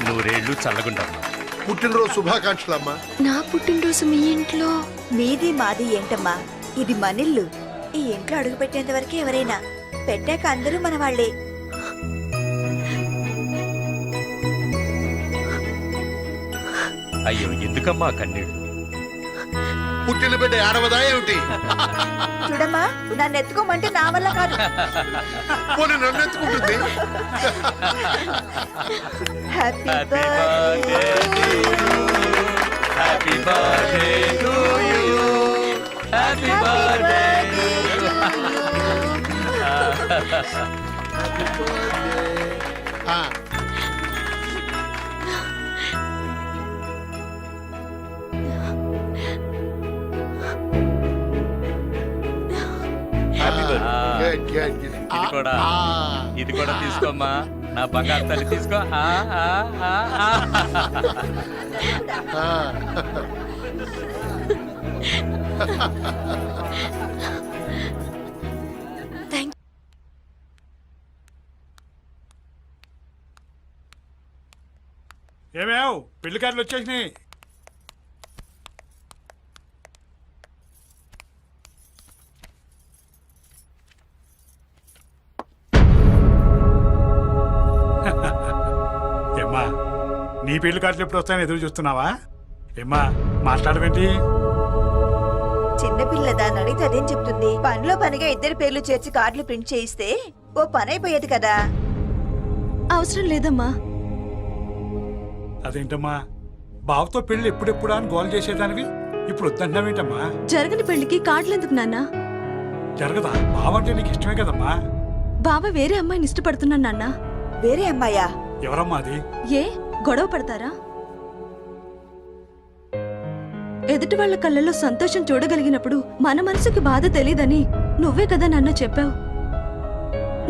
నూరేళ్లు చల్లగుండమ్మా. పుట్టినరోజు శుభాకాంక్షలు అమ్మా. నా పుట్టినరోజు మీ ఇంట్లో? మీది మాది ఏంటమ్మా, ఇది మనిల్లు. ఈ ఇంట్లో అడుగు పెట్టేంత వరకు ఎవరైనా, పెట్టాక అందరూ మన వాళ్ళే. అయ్యో, ఎందుకమ్మా కన్నీళ్ళు? పుట్టిన బిడ్డ ఆడవదా ఏమిటి? చూడమ్మా, నన్ను ఎత్తుకోమంటే నా వల్ల కాదు. పోనీ నన్ను ఎత్తుకుంటుంది. Happy happy birthday to you. Happy birthday. ఇది కూడా తీసుకోమ్మా, నా బంగారు తల్లి, తీసుకో. ఏమేవ్, పెళ్లి కార్డులు వచ్చేసినాయి. నీ పెళ్లి కార్డులు ఎప్పుడు వస్తాయని ఎదురు చూస్తున్నావా? ఏమ్మా మాట్లాడవేంటి? చిన్నపిల్ల దాన్ని అడిగితే అదేం చెప్తుంది? పనిలో పనిగా ఇద్దరి పేర్లు చేర్చి కార్డులు ప్రింట్ చేయిస్తే ఓ పని అయిపోయేది కదా. అవసరం లేదమ్మా. అదేంటమ్మా, బావతో పెళ్లి ఎప్పుడెప్పుడా అని గోల్ చేసేదానివి ఇప్పుడు వద్దంటున్నావేంటమ్మా? జరగని పెళ్లికి కార్డులు ఎందుకు నాన్న? జరగదా? బావంటే నీకు ఇష్టమే కదమ్మా. బావ వేరే అమ్మాయిని ఇష్టపడుతున్నాను నాన్న. వేరే అమ్మాయా? ఎవరమ్మా అది? ఏ గొడవ పడతారా? ఎదుటి వాళ్ళ కళ్ళల్లో సంతోషం చూడగలిగినప్పుడు మన మనసుకి బాధ తెలీదని నువ్వే కదా నాన్న చెప్పావు.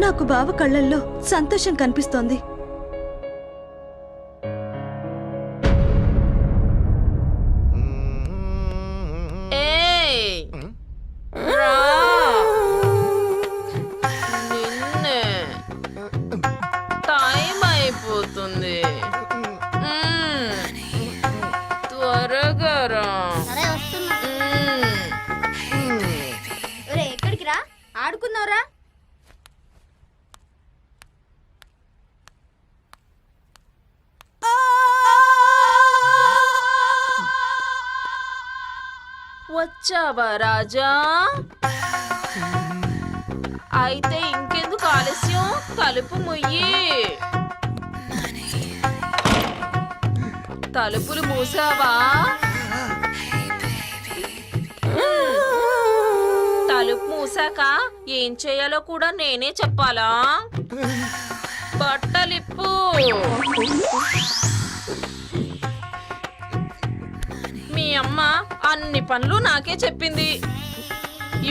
నాకు బావ కళ్ళల్లో సంతోషం కనిపిస్తోంది. టైం అయిపోతుంది, త్వరగా రా. ఎక్కడికి రా, ఆడుకుందావురా. వచ్చావా రాజా? అయితే ఇంకెందుకు ఆలస్యం, తలుపు ముయ్యి. తలుపులు మూసావా? తలుపు మూసాక ఏం చేయాలో కూడా నేనే చెప్పాలా? బట్టలిప్పు. మీ అమ్మ అన్ని పనులు నాకే చెప్పింది.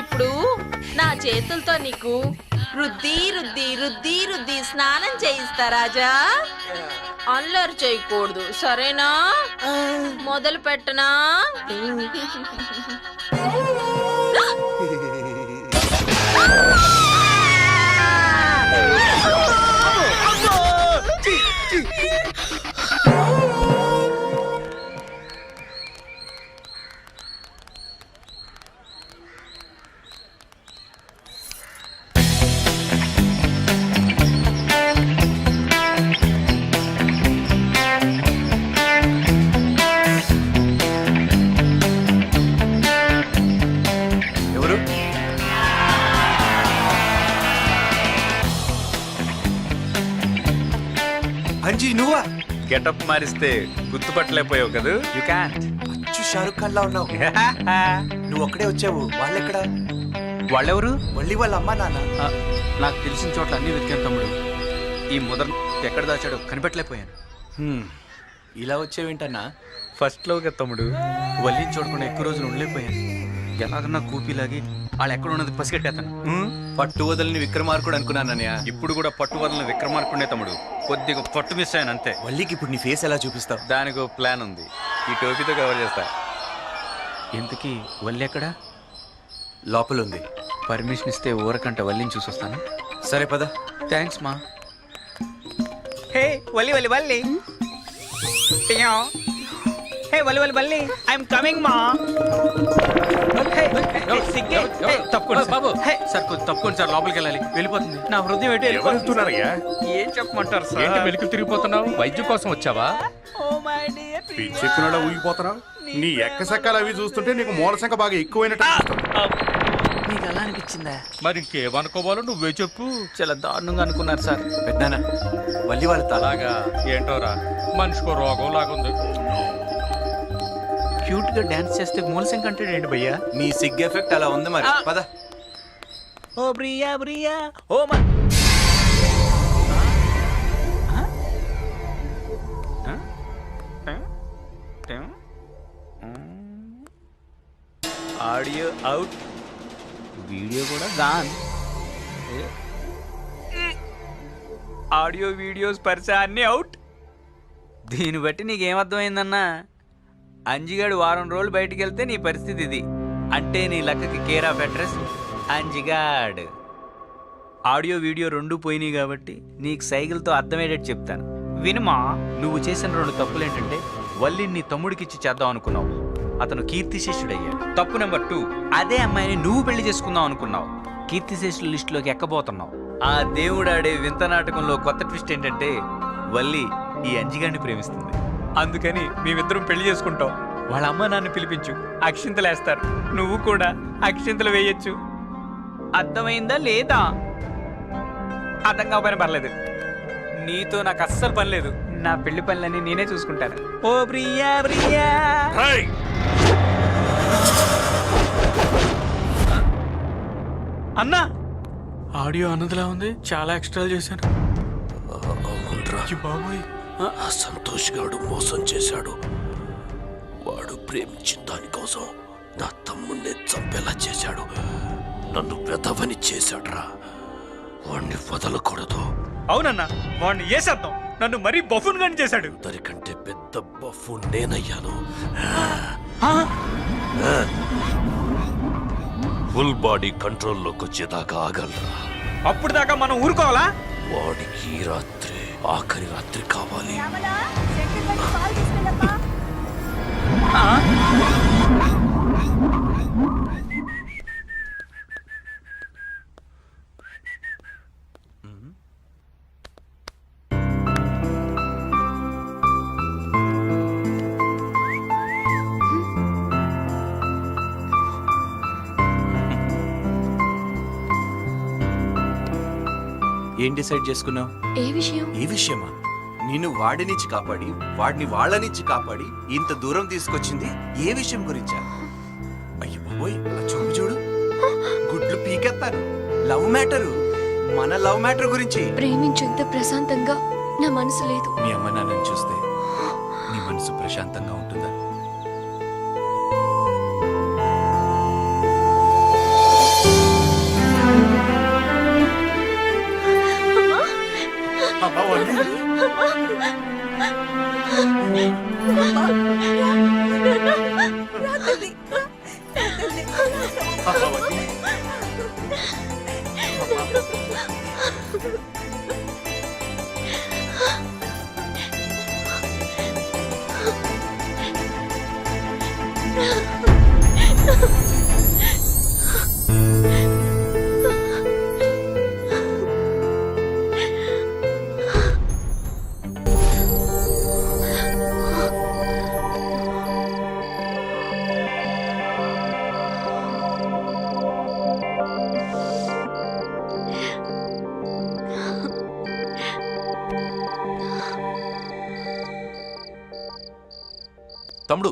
ఇప్పుడు నా చేతులతో నీకు రుద్ది రుద్ది రుద్ది రుద్ది స్నానం చేయిస్తా రాజా. అల్లరి చేయకూడదు, సరేనా? మొదలు పెట్టనా? ఎవరు? అంజీ నువ్వా? గెటప్ మారిస్తే గుర్తుపట్టలేకపోయావు కదా. You can. అచ్చు షారుఖ్ ఖాన్ లా ఉన్నావు. నువ్వు ఒక్కడే వచ్చావు, వాళ్ళెక్కడా? వాళ్ళెవరు? మళ్ళీ వాళ్ళ అమ్మా నాన్న. నాకు తెలిసిన చోట్ల అన్ని వెతికాను తమ్ముడు. ఈ ముద్ర ఎక్కడ దాచాడో కనిపెట్టలేకపోయాను. ఇలా వచ్చేవేంటన్నా? ఫస్ట్ లోగా తమ్ముడు, వల్లిని చూడకుండా ఎక్కువ రోజులు ఉండలేకపోయాను. ఎలాగన్నా కూపీలాగి వాళ్ళు ఎక్కడ ఉన్నది పసిగట్టేస్తాను. పట్టు వదలని విక్రమార్కుడు అనుకున్నానన్నయ్య. ఇప్పుడు కూడా పట్టు వదలని విక్రమార్కుడే తమ్ముడు. కొద్దిగా పట్టు మిస్ అయ్యాను అంతే. వల్లికి ఇప్పుడు నీ ఫేస్ ఎలా చూపిస్తావు? దానికి ప్లాన్ ఉంది. ఈ టోపీతో కవర్ చేస్తా. ఇంతకీ వల్లి ఎక్కడా? లోపల ఉంది. పర్మిషన్ ఇస్తే ఊరకంట వల్లిని చూసొస్తాను. సరే పద. థ్యాంక్స్ మా. హే వల్లి వల్లి వల్లి. హే వల్లి వల్లి వల్లి, ఐఎమ్ కమింగ్ మా. తప్పకుండా బాబు. సార్ కొంచెం తప్పకుండా సార్, లోపలికి వెళ్ళాలి. వెళ్ళిపోతుంది నా హృదయం. ఏం చెప్పమంటారు సార్? వెలికి తిరిగిపోతున్నావు? వైద్యం కోసం వచ్చావా? పిచ్చెక్కినలా ఊగిపోతున్నావు. నీ ఎక్కసెక్కలు అవి చూస్తుంటే నీకు మూలశంక బాగా ఎక్కువైనట్టు మీకు అలా అనిపించిందా? మరి ఇంకేమనుకోవాలో నువ్వే చెప్పు. చాలా దారుణంగా అనుకున్నారు సార్. పెద్దనా వల్లి వాళ్ళ అలాగా ఏంటోరా, మనిషికో రోగం లాగుంది. క్యూట్ గా డాన్స్ చేస్తే మూలసం కంటే ఏంటి భయ్యా? నీ సిగ్ ఎఫెక్ట్ అలా ఉంది మరి. పద. ఓ ప్రియా ప్రియా ఓ మా. ఆడియో అవుట్, వీడియో కూడా గాన్. ఆడియో వీడియోస్ పరిచయ అన్ని అవుట్. దీన్ని బట్టి నీకేమర్థమైందన్నా? అంజిగాడు వారం రోజులు బయటికి వెళ్తే నీ పరిస్థితి ఇది. అంటే నీ లక్కకి కేర్ ఆఫ్ అడ్రస్ అంజిగాడ్. ఆడియో వీడియో రెండు పోయినాయి కాబట్టి నీకు సైకిల్తో అర్థమయ్యేటట్టు చెప్తాను వినుమా. నువ్వు చేసిన 2 తప్పులు ఏంటంటే, వల్లి నీ తమ్ముడికిచ్చి చేద్దాం అనుకున్నావు, అతను కీర్తిశేషుడయ్యాడు. తప్పు నెంబర్ 2, అదే అమ్మాయిని నువ్వు పెళ్లి చేసుకుందాం అనుకున్నావు, కీర్తిశేషుల లిస్టులోకి ఎక్కబోతున్నావు. ఆ దేవుడాడే వింత నాటకంలో కొత్త ట్విస్ట్ ఏంటంటే, వల్లి ఈ అంజిగాడిని ప్రేమిస్తుంది. అందుకని మేమిద్దరం పెళ్లి చేసుకుంటాం. వాళ్ళ అమ్మ నాన్న పిలిపించు, అక్షింతలు వేస్తారు. నువ్వు కూడా అక్షింతలు వేయొచ్చు. అర్థమైందా లేదా? అర్థం కాకపోయినా పర్లేదు. నీతో నాకు అస్సలు పని లేదు. నా పెళ్లి పనులన్నీ నేనే చూసుకుంటాను. ఓ ప్రియా ప్రియా. అన్నా, ఆడియో అన్నదిలా ఉంది. చాలా ఎక్స్ట్రా చేశాను. బాబోయ్, ఆ సంతోష్ గాడు మోసం చేశాడు. వాడు ప్రేమించిన దానికోసం నా తమ్ముణ్ణి చంపేలా చేశాడు. నన్ను వెధవని చేశాడ్రా. వాణ్ణి వదలకూడదు. అవునన్నా, వాడిని వేసేద్దాం. నన్ను మరీ బఫూన్ గాని చేశాడు. అందరికంటే పెద్ద బఫూన్ నేనయ్యాను. ఫుల్ బాడీ కంట్రోల్లోకి వచ్చేదాకా ఆగలరా? అప్పుడు దాకా మనం ఊరుకోవాలా? వాడికి ఈ రాత్రి ఆఖరి రాత్రి కావాలి. ఏం డిసైడ్ చేసుకున్నావు? ఏ విషయం? ఏ విషయమా? నిన్ను వాడినిచ్చి కాపాడి వాడిని వాళ్ళనిచ్చి కాపాడి ఇంత దూరం తీసుకొచ్చింది ఏ విషయం గురించా? అయ్యో బాబోయ్, ఆ చూపు చూడు, గుడ్లు పీకెత్తాను. లవ్ మ్యాటరు, మన లవ్ మ్యాటర్ గురించి. ప్రేమించేంత ప్రశాంతంగా నా మనసు లేదు. మీ అమ్మ నాన్నని చూస్తే నీ మనసు ప్రశాంతంగా ఉంటుందా? తమ్ముడు,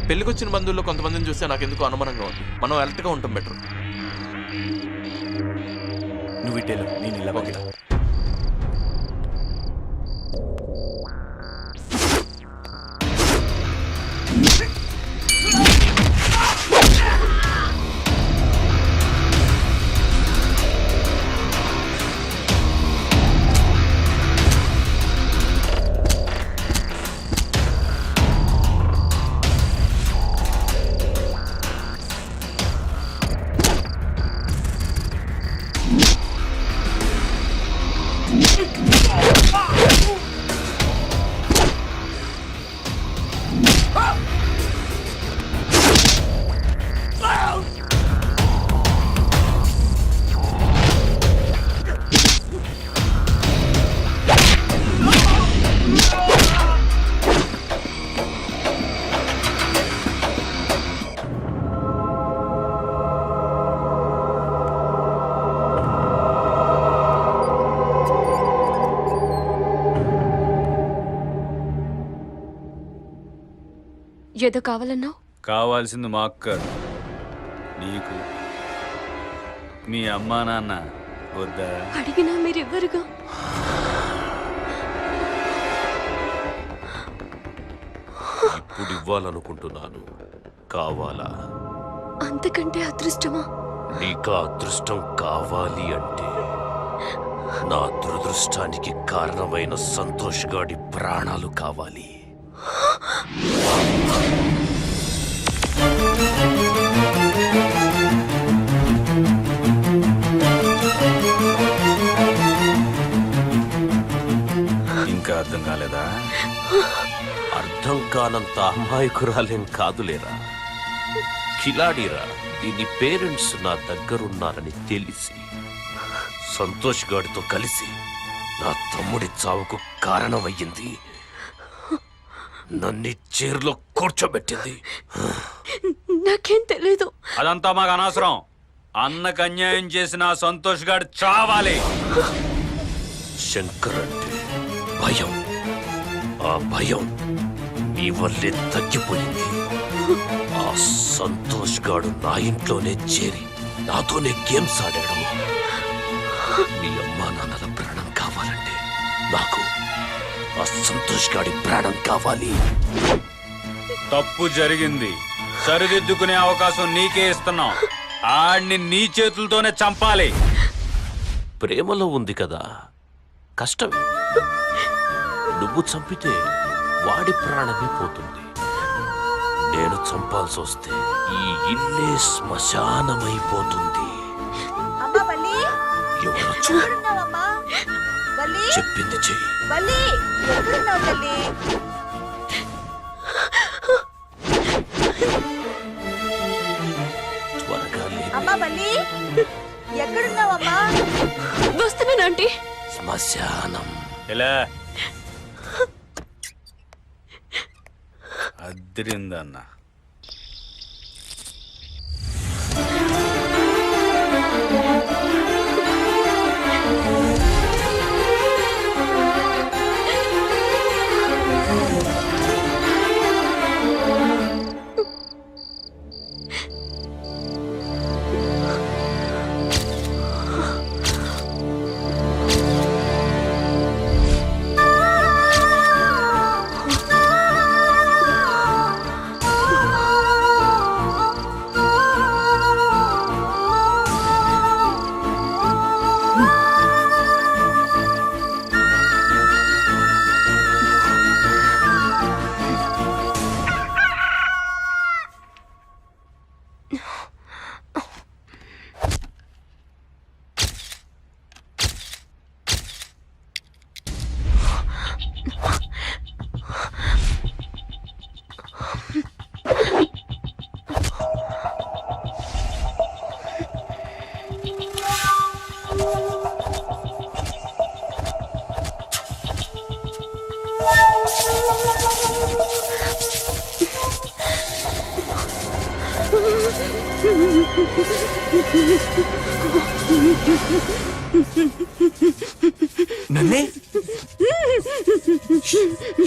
పెళ్లికొచ్చిన బంధువుల్లో కొంతమందిని చూస్తే నాకు ఎందుకు అనుమానంగా ఉంది. మనం అలర్ట్గా ఉంటాం బెటర్. నువ్వు ఇటేలో, నేను ఇలా. ఓకే. ఏదో కావాలన్నావు? కావాల్సింది మా అక్క, నీకు మీ అమ్మా నాన్న వద్దా? అడిగినా మీరెవ్వరుగా. ఇప్పుడు ఇవ్వాలనుకుంటున్నాను. కావాలా? అంతకంటే అదృష్టమా? నీకు అదృష్టం కావాలి అంటే నా దురదృష్టానికి కారణమైన సంతోష్ గాడి ప్రాణాలు కావాలి. ఇంకా అర్థం కాలేదా? అర్థం కానంత అమాయకురాలేం కాదులేరా, కిలాడిరా. దీని పేరెంట్స్ నా దగ్గరున్నారని తెలిసి సంతోష్ గాడితో కలిసి నా తమ్ముడి చావుకు కారణమయ్యింది నన్ను చైర్లో కూర్చోబెట్టింది? నాకేం తెలీదు. అదంతా మాకు అనవసరం. అన్నకు అన్యాయం చేసిన ఆ సంతోష్ గాడు చావాలి. శంకర్ అంటే భయం. ఆ భయం మీ వల్లే తగ్గిపోయింది. ఆ సంతోష్ గాడు నా ఇంట్లోనే చేరి నాతోనే గేమ్స్ ఆడాడు. మీ అమ్మా నాన్నల ప్రాణం కావాలంటే నాకు ఆ సంతోష్ గాడి ప్రాణం కావాలి. తప్పు జరిగింది, సరిదిద్దుకునే అవకాశం నీకే ఇస్తున్నాం. ఆడిని నీ చేతులతోనే చంపాలి. ప్రేమలో ఉంది కదా, కష్టమే. నువ్వు చంపితే వాడి ప్రాణమే పోతుంది. నేను చంపాల్సి వస్తే ఈ ఇల్లే శ్మశానమైపోతుంది. అమ్మా వల్లి, ఎవరో ఎక్కడున్నావమ్మా? వల్లి, చెప్పింది చెయ్యి. వల్లి, ఎక్కడున్నావు తల్లి? త్వరగా లేవు. అమ్మా వల్లి, ఎక్కడున్నావమ్మా? వస్తున్నానంటీ. శ్మశానం. ఎలా అద్దరిందన్న. నన్నే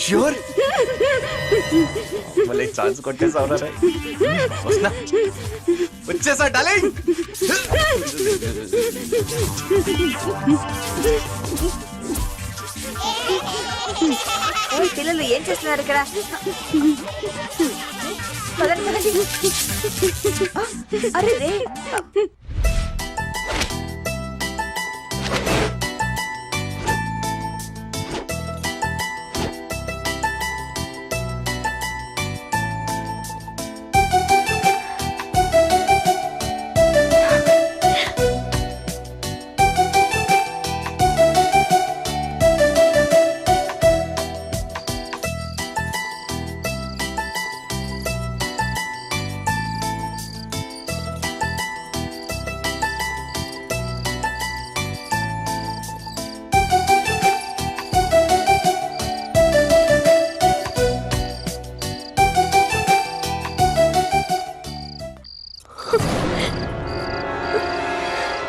ష్యూర్ మళ్ళీ ఛాన్స్ కొట్టేసావు. వస్తున్నా, వచ్చేసా డార్లింగ్. ఓయ్ పిల్లలు ఏం చేస్తున్నారు ఇక్కడ? పదండి, పదండి. అరే రే,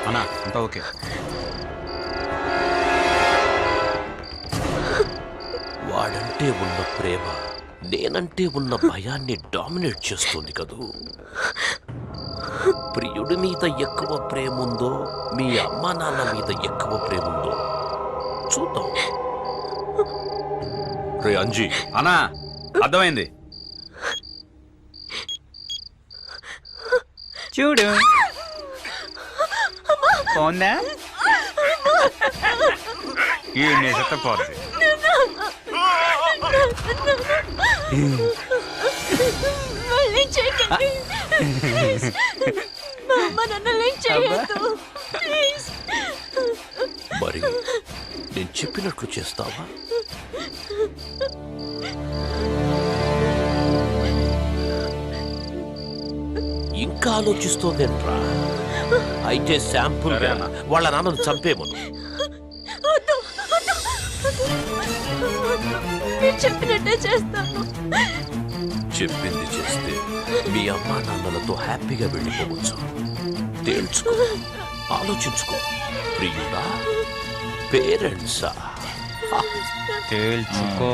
అన్నా అంతా ఓకే. వాడంటే ఉన్న ప్రేమ నేనంటే ఉన్న భయాన్ని డామినేట్ చేస్తుంది కదూ. ప్రియుడి మీద ఎక్కువ ప్రేమ ఉందో, మీ అమ్మా నాన్న మీద ఎక్కువ ప్రేమ ఉందో చూద్దాం. రే అంజీ. అన్నా అర్థమైంది. చూడు పోందా ఈ పోద్ది. మళ్ళీ చేయకండి. మా అమ్మ నన్ను చేయొద్దు. ప్లీజ్. మరి నేను చెప్పినట్లు చేస్తావా? ఇంకా ఆలోచిస్తోందేంట్రా? అయితే శాంపుల్ వాళ్ళ నాన్నను చంపేమను. వద్దు, వద్దు. మీరు చెప్పినట్టే చేస్తాను. చెప్పింది చేస్తే మీ అమ్మా నాన్నలతో హ్యాపీగా వెళ్ళిపోవచ్చు. తేల్చుకో, ఆలోచించుకో. ప్రియుడా, పేరెంట్సా? తేల్చుకో.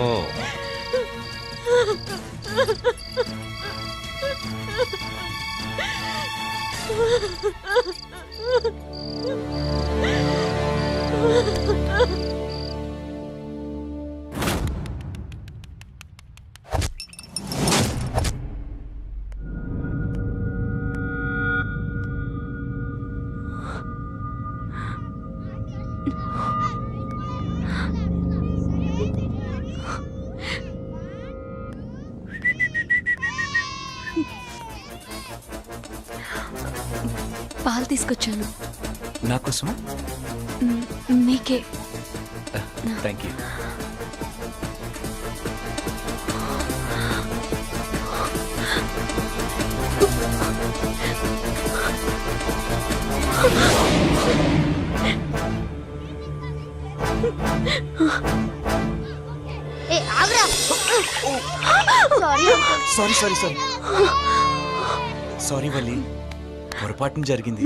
పాలు తీసుకొచ్చాను. నా కోసం? మీకే. Thank you. Sorry sorry sorry sorry Valli, పొరపాటున జరిగింది.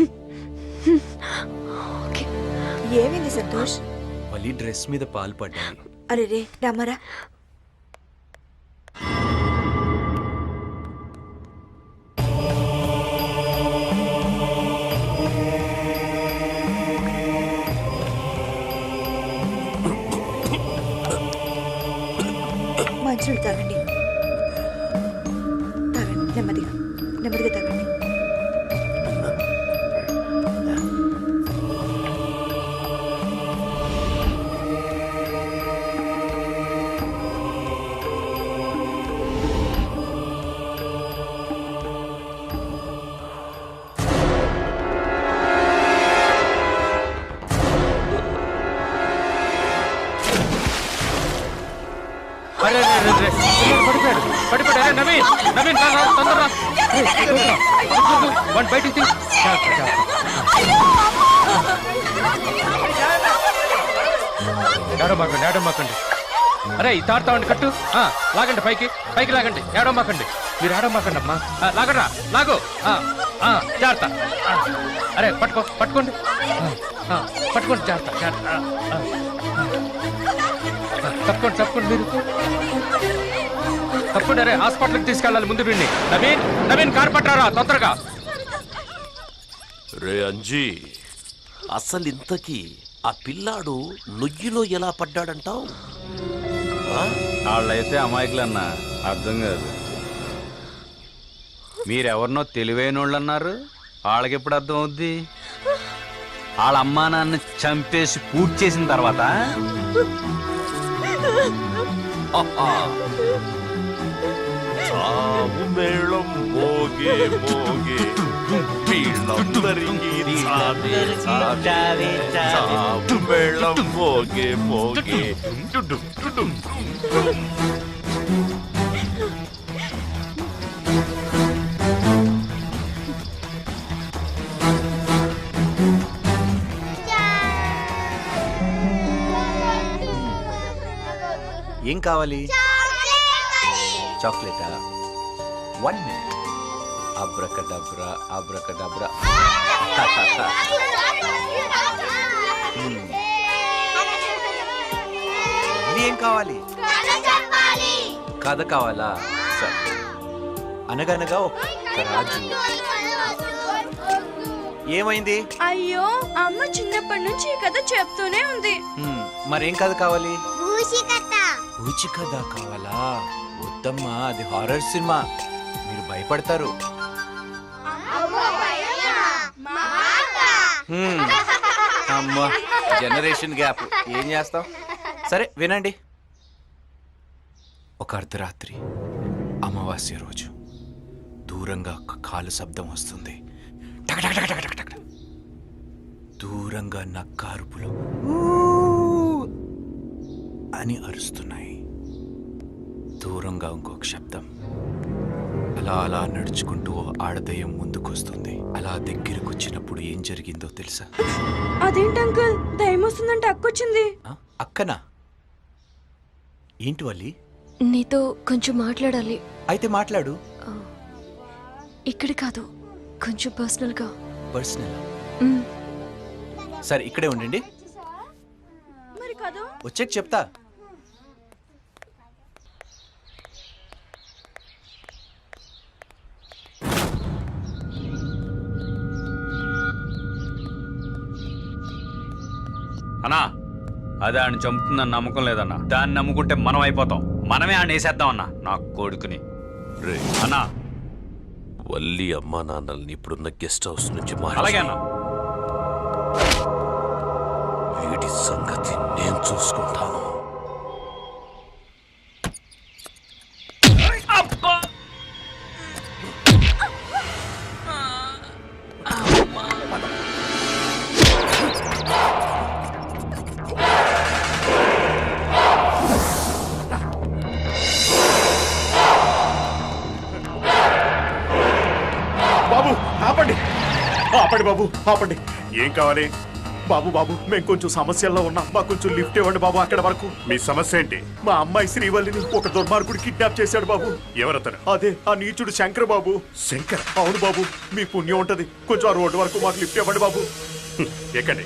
ఏమైంది సంతోష్? వల్లి డ్రెస్ మీద పాలు పడ్డాయి. అరే రే రమ్మరా. మంచులు తాగండి, తాగండి, నెమ్మదిగా నెమ్మదిగా తాగండి. పడిపోయాడు. నవీన్, నవీన్ తొందరగా బయటికి ఏడమాకండి. అరే ఈ తాడుతామండి కట్టు. లాగండి, పైకి పైకి లాగండి. ఏడమాకండి, మీరు ఏడమాకండి అమ్మా. లాగరా, లాగు. జాగ్రత్త. అరే పట్టుకోండి జాగ్రత్త. తప్పకుండా మీరు తప్పకుండా. అరే హాస్పిటల్కి తీసుకెళ్ళాలి ముందు వీడిని. నవీన్ కారు పట్టారా తొందరగా. రే అంజీ, అసలు ఇంతకీ ఆ పిల్లాడు నొయ్యిలో ఎలా పడ్డాడంటావు? వాళ్ళైతే అమాయకులన్నా, అర్థం కాదు. మీరెవరినో తెలివైన వాళ్ళు అన్నారు, వాళ్ళకి ఎప్పుడు అర్థం అవుద్ది? వాళ్ళ అమ్మా నాన్న చంపేసి పూర్తి చేసిన తర్వాత చావు మేళం మోగే మోగే వీళ్ళందరికీ చావు మేళం మోగే మోగే. ఏం కావాలి? చాక్లెటా? 1 minute. అబ్రకడబ్రా అబ్రకడబ్రా. ఏం కావాలి? కథ కావాలా? సరే. అనగనగా ఒక రాజు. ఏమైంది? అయ్యో, అమ్మ చిన్నప్పటి నుంచి ఈ కథ చెప్తూనే ఉంది. మరేం కథ కావాలి? పూచి కథ కావాలా? వద్దమ్మా, అది హారర్ సినిమా, మీరు భయపడతారు. అమ్మా, జనరేషన్ గ్యాప్, ఏం చేస్తాం? సరే వినండి. ఒక అర్ధరాత్రి అమావాస్య రోజు దూరంగా ఒక కాలు శబ్దం వస్తుంది. దూరంగా నక్క అరుపులు అని అరుస్తున్నాయి. దూరంగా ఇంకొక శబ్దం. అలా అలా నడుచుకుంటూ ఆడదయ్యం ముందుకొస్తుంది. అలా దగ్గరకు వచ్చినప్పుడు ఏం జరిగిందో తెలుసా? అదేంటి అంకుల్, దయ్యం వస్తుందంటే అక్కొచ్చింది. అక్కనా? ఏంటి వల్లి? నీతో కొంచెం మాట్లాడాలి. అయితే మాట్లాడు. ఇక్కడ కాదు, కొంచెం పర్సనల్గా. పర్సనల్? సరే ఇక్కడే ఉండండి, మరి కాదు. వచ్చాక చెప్తా. అన్నా అది ఆయన చంపుతుందని నమ్మకం లేదన్నా. దాన్ని నమ్ముకుంటే మనం అయిపోతాం. మనమే ఆయన వేసేద్దాం అన్నా, నా కొడుకుని. రే అన్నా వల్లి అమ్మా నాన్నల్ని ఇప్పుడున్న గెస్ట్ హౌస్ నుంచి అలాగే అన్నా. వీడి సంగతి నేను చూసుకుంటాను. బాబు ఆపండి, ఆపండి బాబు, ఆపండి. ఏం కావాలి బాబు? బాబు మేము కొంచెం సమస్యల్లో ఉన్నాం, మాకు కొంచెం లిఫ్ట్ ఇవ్వండి బాబు అక్కడ వరకు. మీ సమస్య ఏంటి? మా అమ్మాయి శ్రీవల్లిని ఒక దుర్మార్గుడు కిడ్నాప్ చేశాడు బాబు. ఎవరతను? అదే ఆ నీచుడు శంకర్ బాబు. శంకర్? అవును బాబు, మీ పుణ్యం ఉంటది, కొంచెం ఆ రోడ్డు వరకు మాకు లిఫ్ట్ ఇవ్వండి బాబు. ఎక్కండి.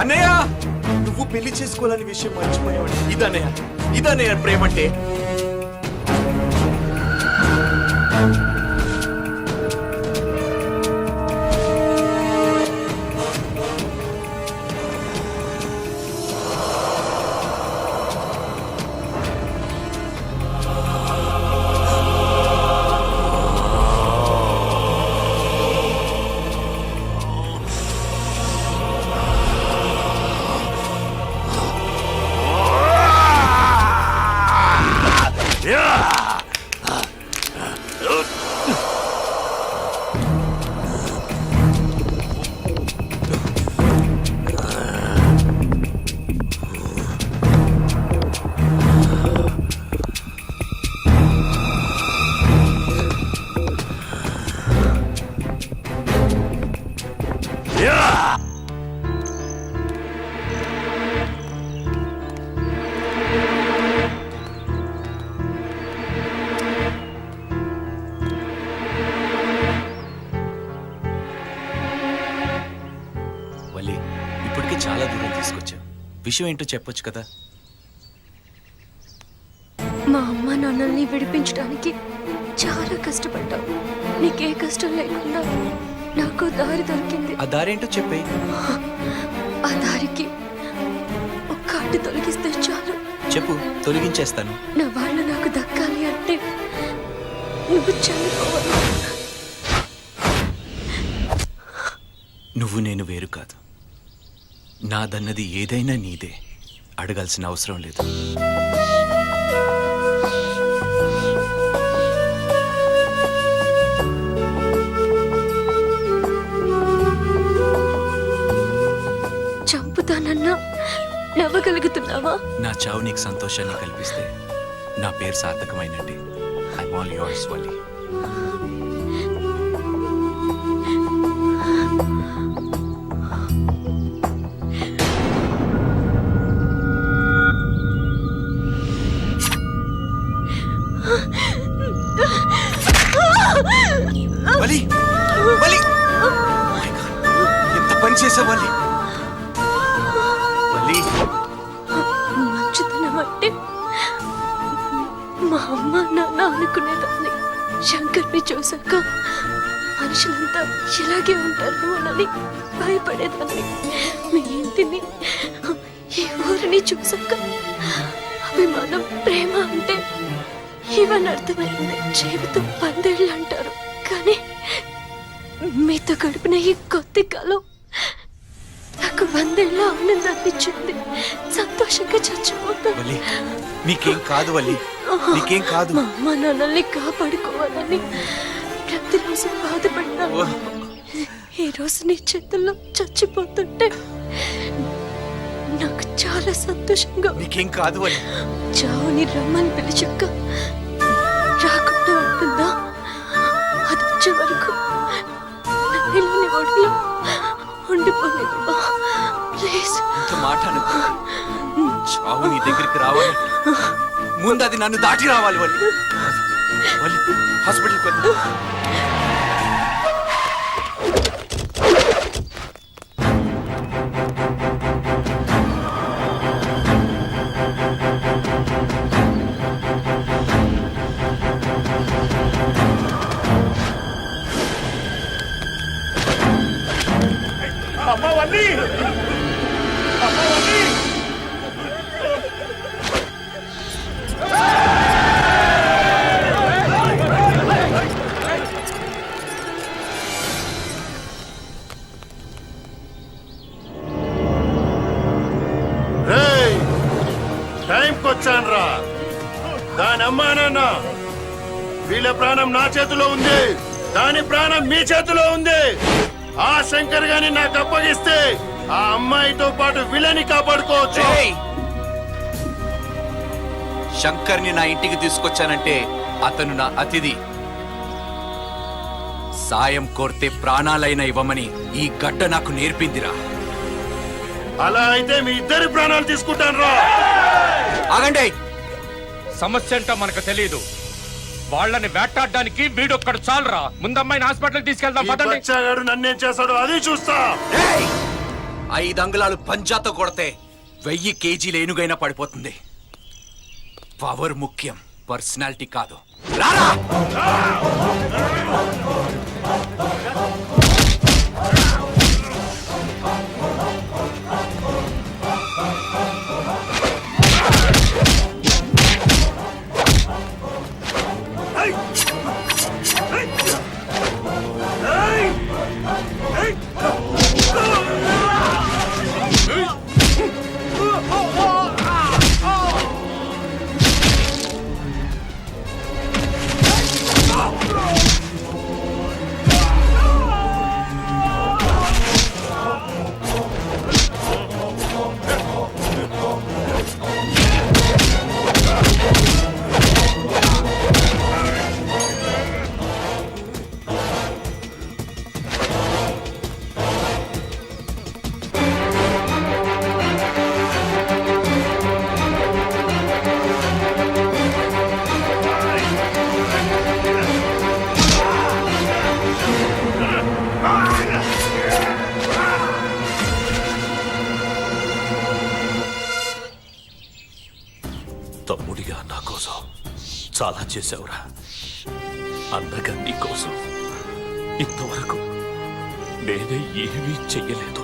అన్నయ్య, నువ్వు పెళ్లి చేసుకోవాలని విషయం మర్చిపోయావు. ఇదన్నయ్య ప్రేమంటే. ఇప్పటికే చాలా దూరం తీసుకొచ్చావు. విషయం ఏంటో చెప్పొచ్చు కదా. మా అమ్మ నాన్నల్ని విడిపించడానికి చాలా కష్టపడ్డావు. నీకే కష్టం లేకుండా నాకు దారి దొరికింది. ఆ దారేంటో చెప్పే. ఆ దారికి ఒక్క అడ్డు తొలగిస్తే చాలు. చెప్పు, తొలగించేస్తాను. నా వాళ్ళు నాకు దక్కాలి అంటే నువ్వు చనిపోవాలి. నువ్వు నేను వేరు కాదు. నాదన్నది ఏదైనా నీదే. అడగాల్సిన అవసరం లేదు. చంపుతానన్నా నవ్వగలుగుతున్నావా? నా చావు నీకు సంతోషాన్ని కల్పిస్తే నా పేరు సార్థకమైనట్టే. I'm all yours Valli. Valli, Valli, ఎంత పని చేసావు వల్లి. వల్లి, మంచితనం అంటే మా అమ్మ నాన్న అనుకునేదాన్ని. శంకర్ని చూశాక మనుషులంతా ఇలాగే ఉంటారేమోనని భయపడేదాన్ని. మీ ఇంటిని, ఈ ఊరిని చూశాక అభిమానం, ప్రేమ అంటే ఇవన్నీ అర్థమైంది. జీవితం 10 ఏళ్ళు అంటారు, కానీ మీతో గడిపిన ఈ కొద్ది కాలం నాకు 100 ఏళ్ళ ఆనందాన్ని ఇచ్చింది. సంతోషంగా చచ్చిపోతాను. వల్లి, నీకేం కాదు వల్లి, నీకేం కాదు. మా అమ్మ నాన్నల్ని కాపాడుకోవాలని ప్రతిరోజు బాధపడ్డాను. ఈ రోజు నీ చేతుల్లో చచ్చిపోతుంటే నాకు చాలా సంతోషంగా. నీకేం కాదు వల్లి. చావుని రమ్మని పిలిచాక రాకుండా ఉంటుందా? అది వచ్చే వరకు నా పిల్లని ఒడిలో ప్లీజ్ ఇంత మాట అనకు. చావు నీ దగ్గరికి రావాలి, ముందు అది నన్ను దాటి రావాలి. వాళ్ళు హాస్పిటల్కి వెళ్ళి టైంకి వచ్చాను రా. దాని అమ్మా నాన్న వీళ్ళ ప్రాణం నా చేతిలో ఉంది, దాని ప్రాణం మీ చేతిలో ఉంది. ఆ శంకర్ గాని నాకు అప్పగిస్తే ఆ అమ్మాయితో పాటు వీళ్ళని కాపాడుకోవచ్చు. శంకర్ని నా ఇంటికి తీసుకొచ్చానంటే అతను నా అతిథి. సాయం కోరితే ప్రాణాలైనా ఇవ్వమని ఈ గడ్డ నాకు నేర్పిందిరా. అలా అయితే మీ ఇద్దరి ప్రాణాలు తీసుకుంటాను రా. ఆగండి. సమస్య ఏంటో మనకు తెలియదు. వాళ్ళని వేటాడడానికి వీడొక్కడు చాలరా. ముందమ్మాయిని హాస్పిటల్కి తీసుకెళ్దాం పదండి. బచ్చాగాడు నన్నేం చేశాడో అది చూస్తా. 5 అంగుళాలు పంజాతో కొడితే 1000 కేజీలు ఏనుగైనా పడిపోతుంది. పవర్ ముఖ్యం, పర్సనాలిటీ కాదు. రారా. తమ్ముడిగా నా కోసం చాలా చేశావురా. అన్నగా నీ కోసం ఇంతవరకు నేనే ఏమీ చెయ్యలేదు.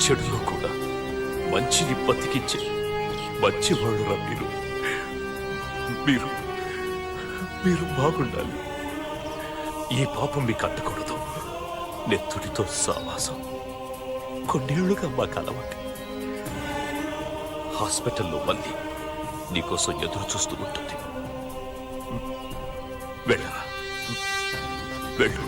చెడులో కూడా మంచిని బతికించే మంచివాళ్ళురా మీరు. మీరు మీరు బాగుండాలి. ఈ పాపం మీకు అంటకూడదు. నెత్తుడితో సావాసం కొన్నేళ్లుగా మాకు అలవాటు. హాస్పిటల్లో మంది నీకోసం ఎదురు చూస్తూ ఉంటుంది. వెళ్ళరా, వెళ్ళు.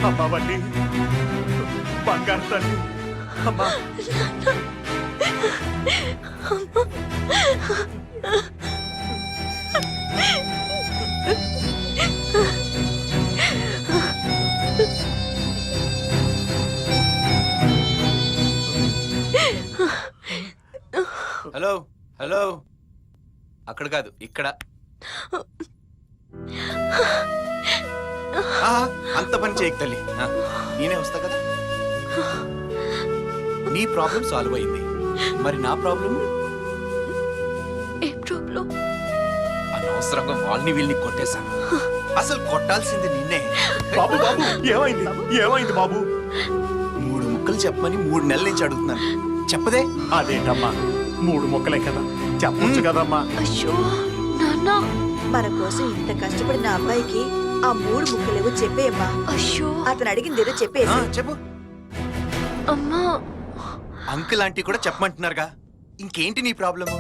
అమ్మా వల్లి, బంగారు తల్లి, అమ్మా. హలో హలో, అక్కడ కాదు ఇక్కడ. అంత పని చేయకు తల్లి, నేనే వస్తా కదా. నీ ప్రాబ్లం సాల్వ్ అయింది, మరి నా ప్రాబ్లం? ఏం ప్రాబ్లం? అనవసరంగా వాళ్ళని వీళ్ళని కొట్టేశాను. అసలు కొట్టాల్సింది నిన్నే. బాబు బాబు, ఏమైంది ఏమైంది బాబు? 3 ముక్కలు చెప్పమని 3 నెలల నుంచి అడుగుతున్నాను, చెప్పదే. అదేంటమ్మా, 3 ముక్కలే కదా, చెప్పొచ్చు కదమ్మా. అయ్యో నాన్న, మన కోసం ఇంత కష్టపడిన అబ్బాయికి ఆ 3 ముక్కలేవో చెప్పేయమ్మా. అయ్యో అతను అడిగిందేదో చెప్పేసి. చెప్పు. అమ్మా, అంకుల్ ఆంటీ కూడా చెప్పమంటున్నారుగా, ఇంకేంటి నీ ప్రాబ్లము?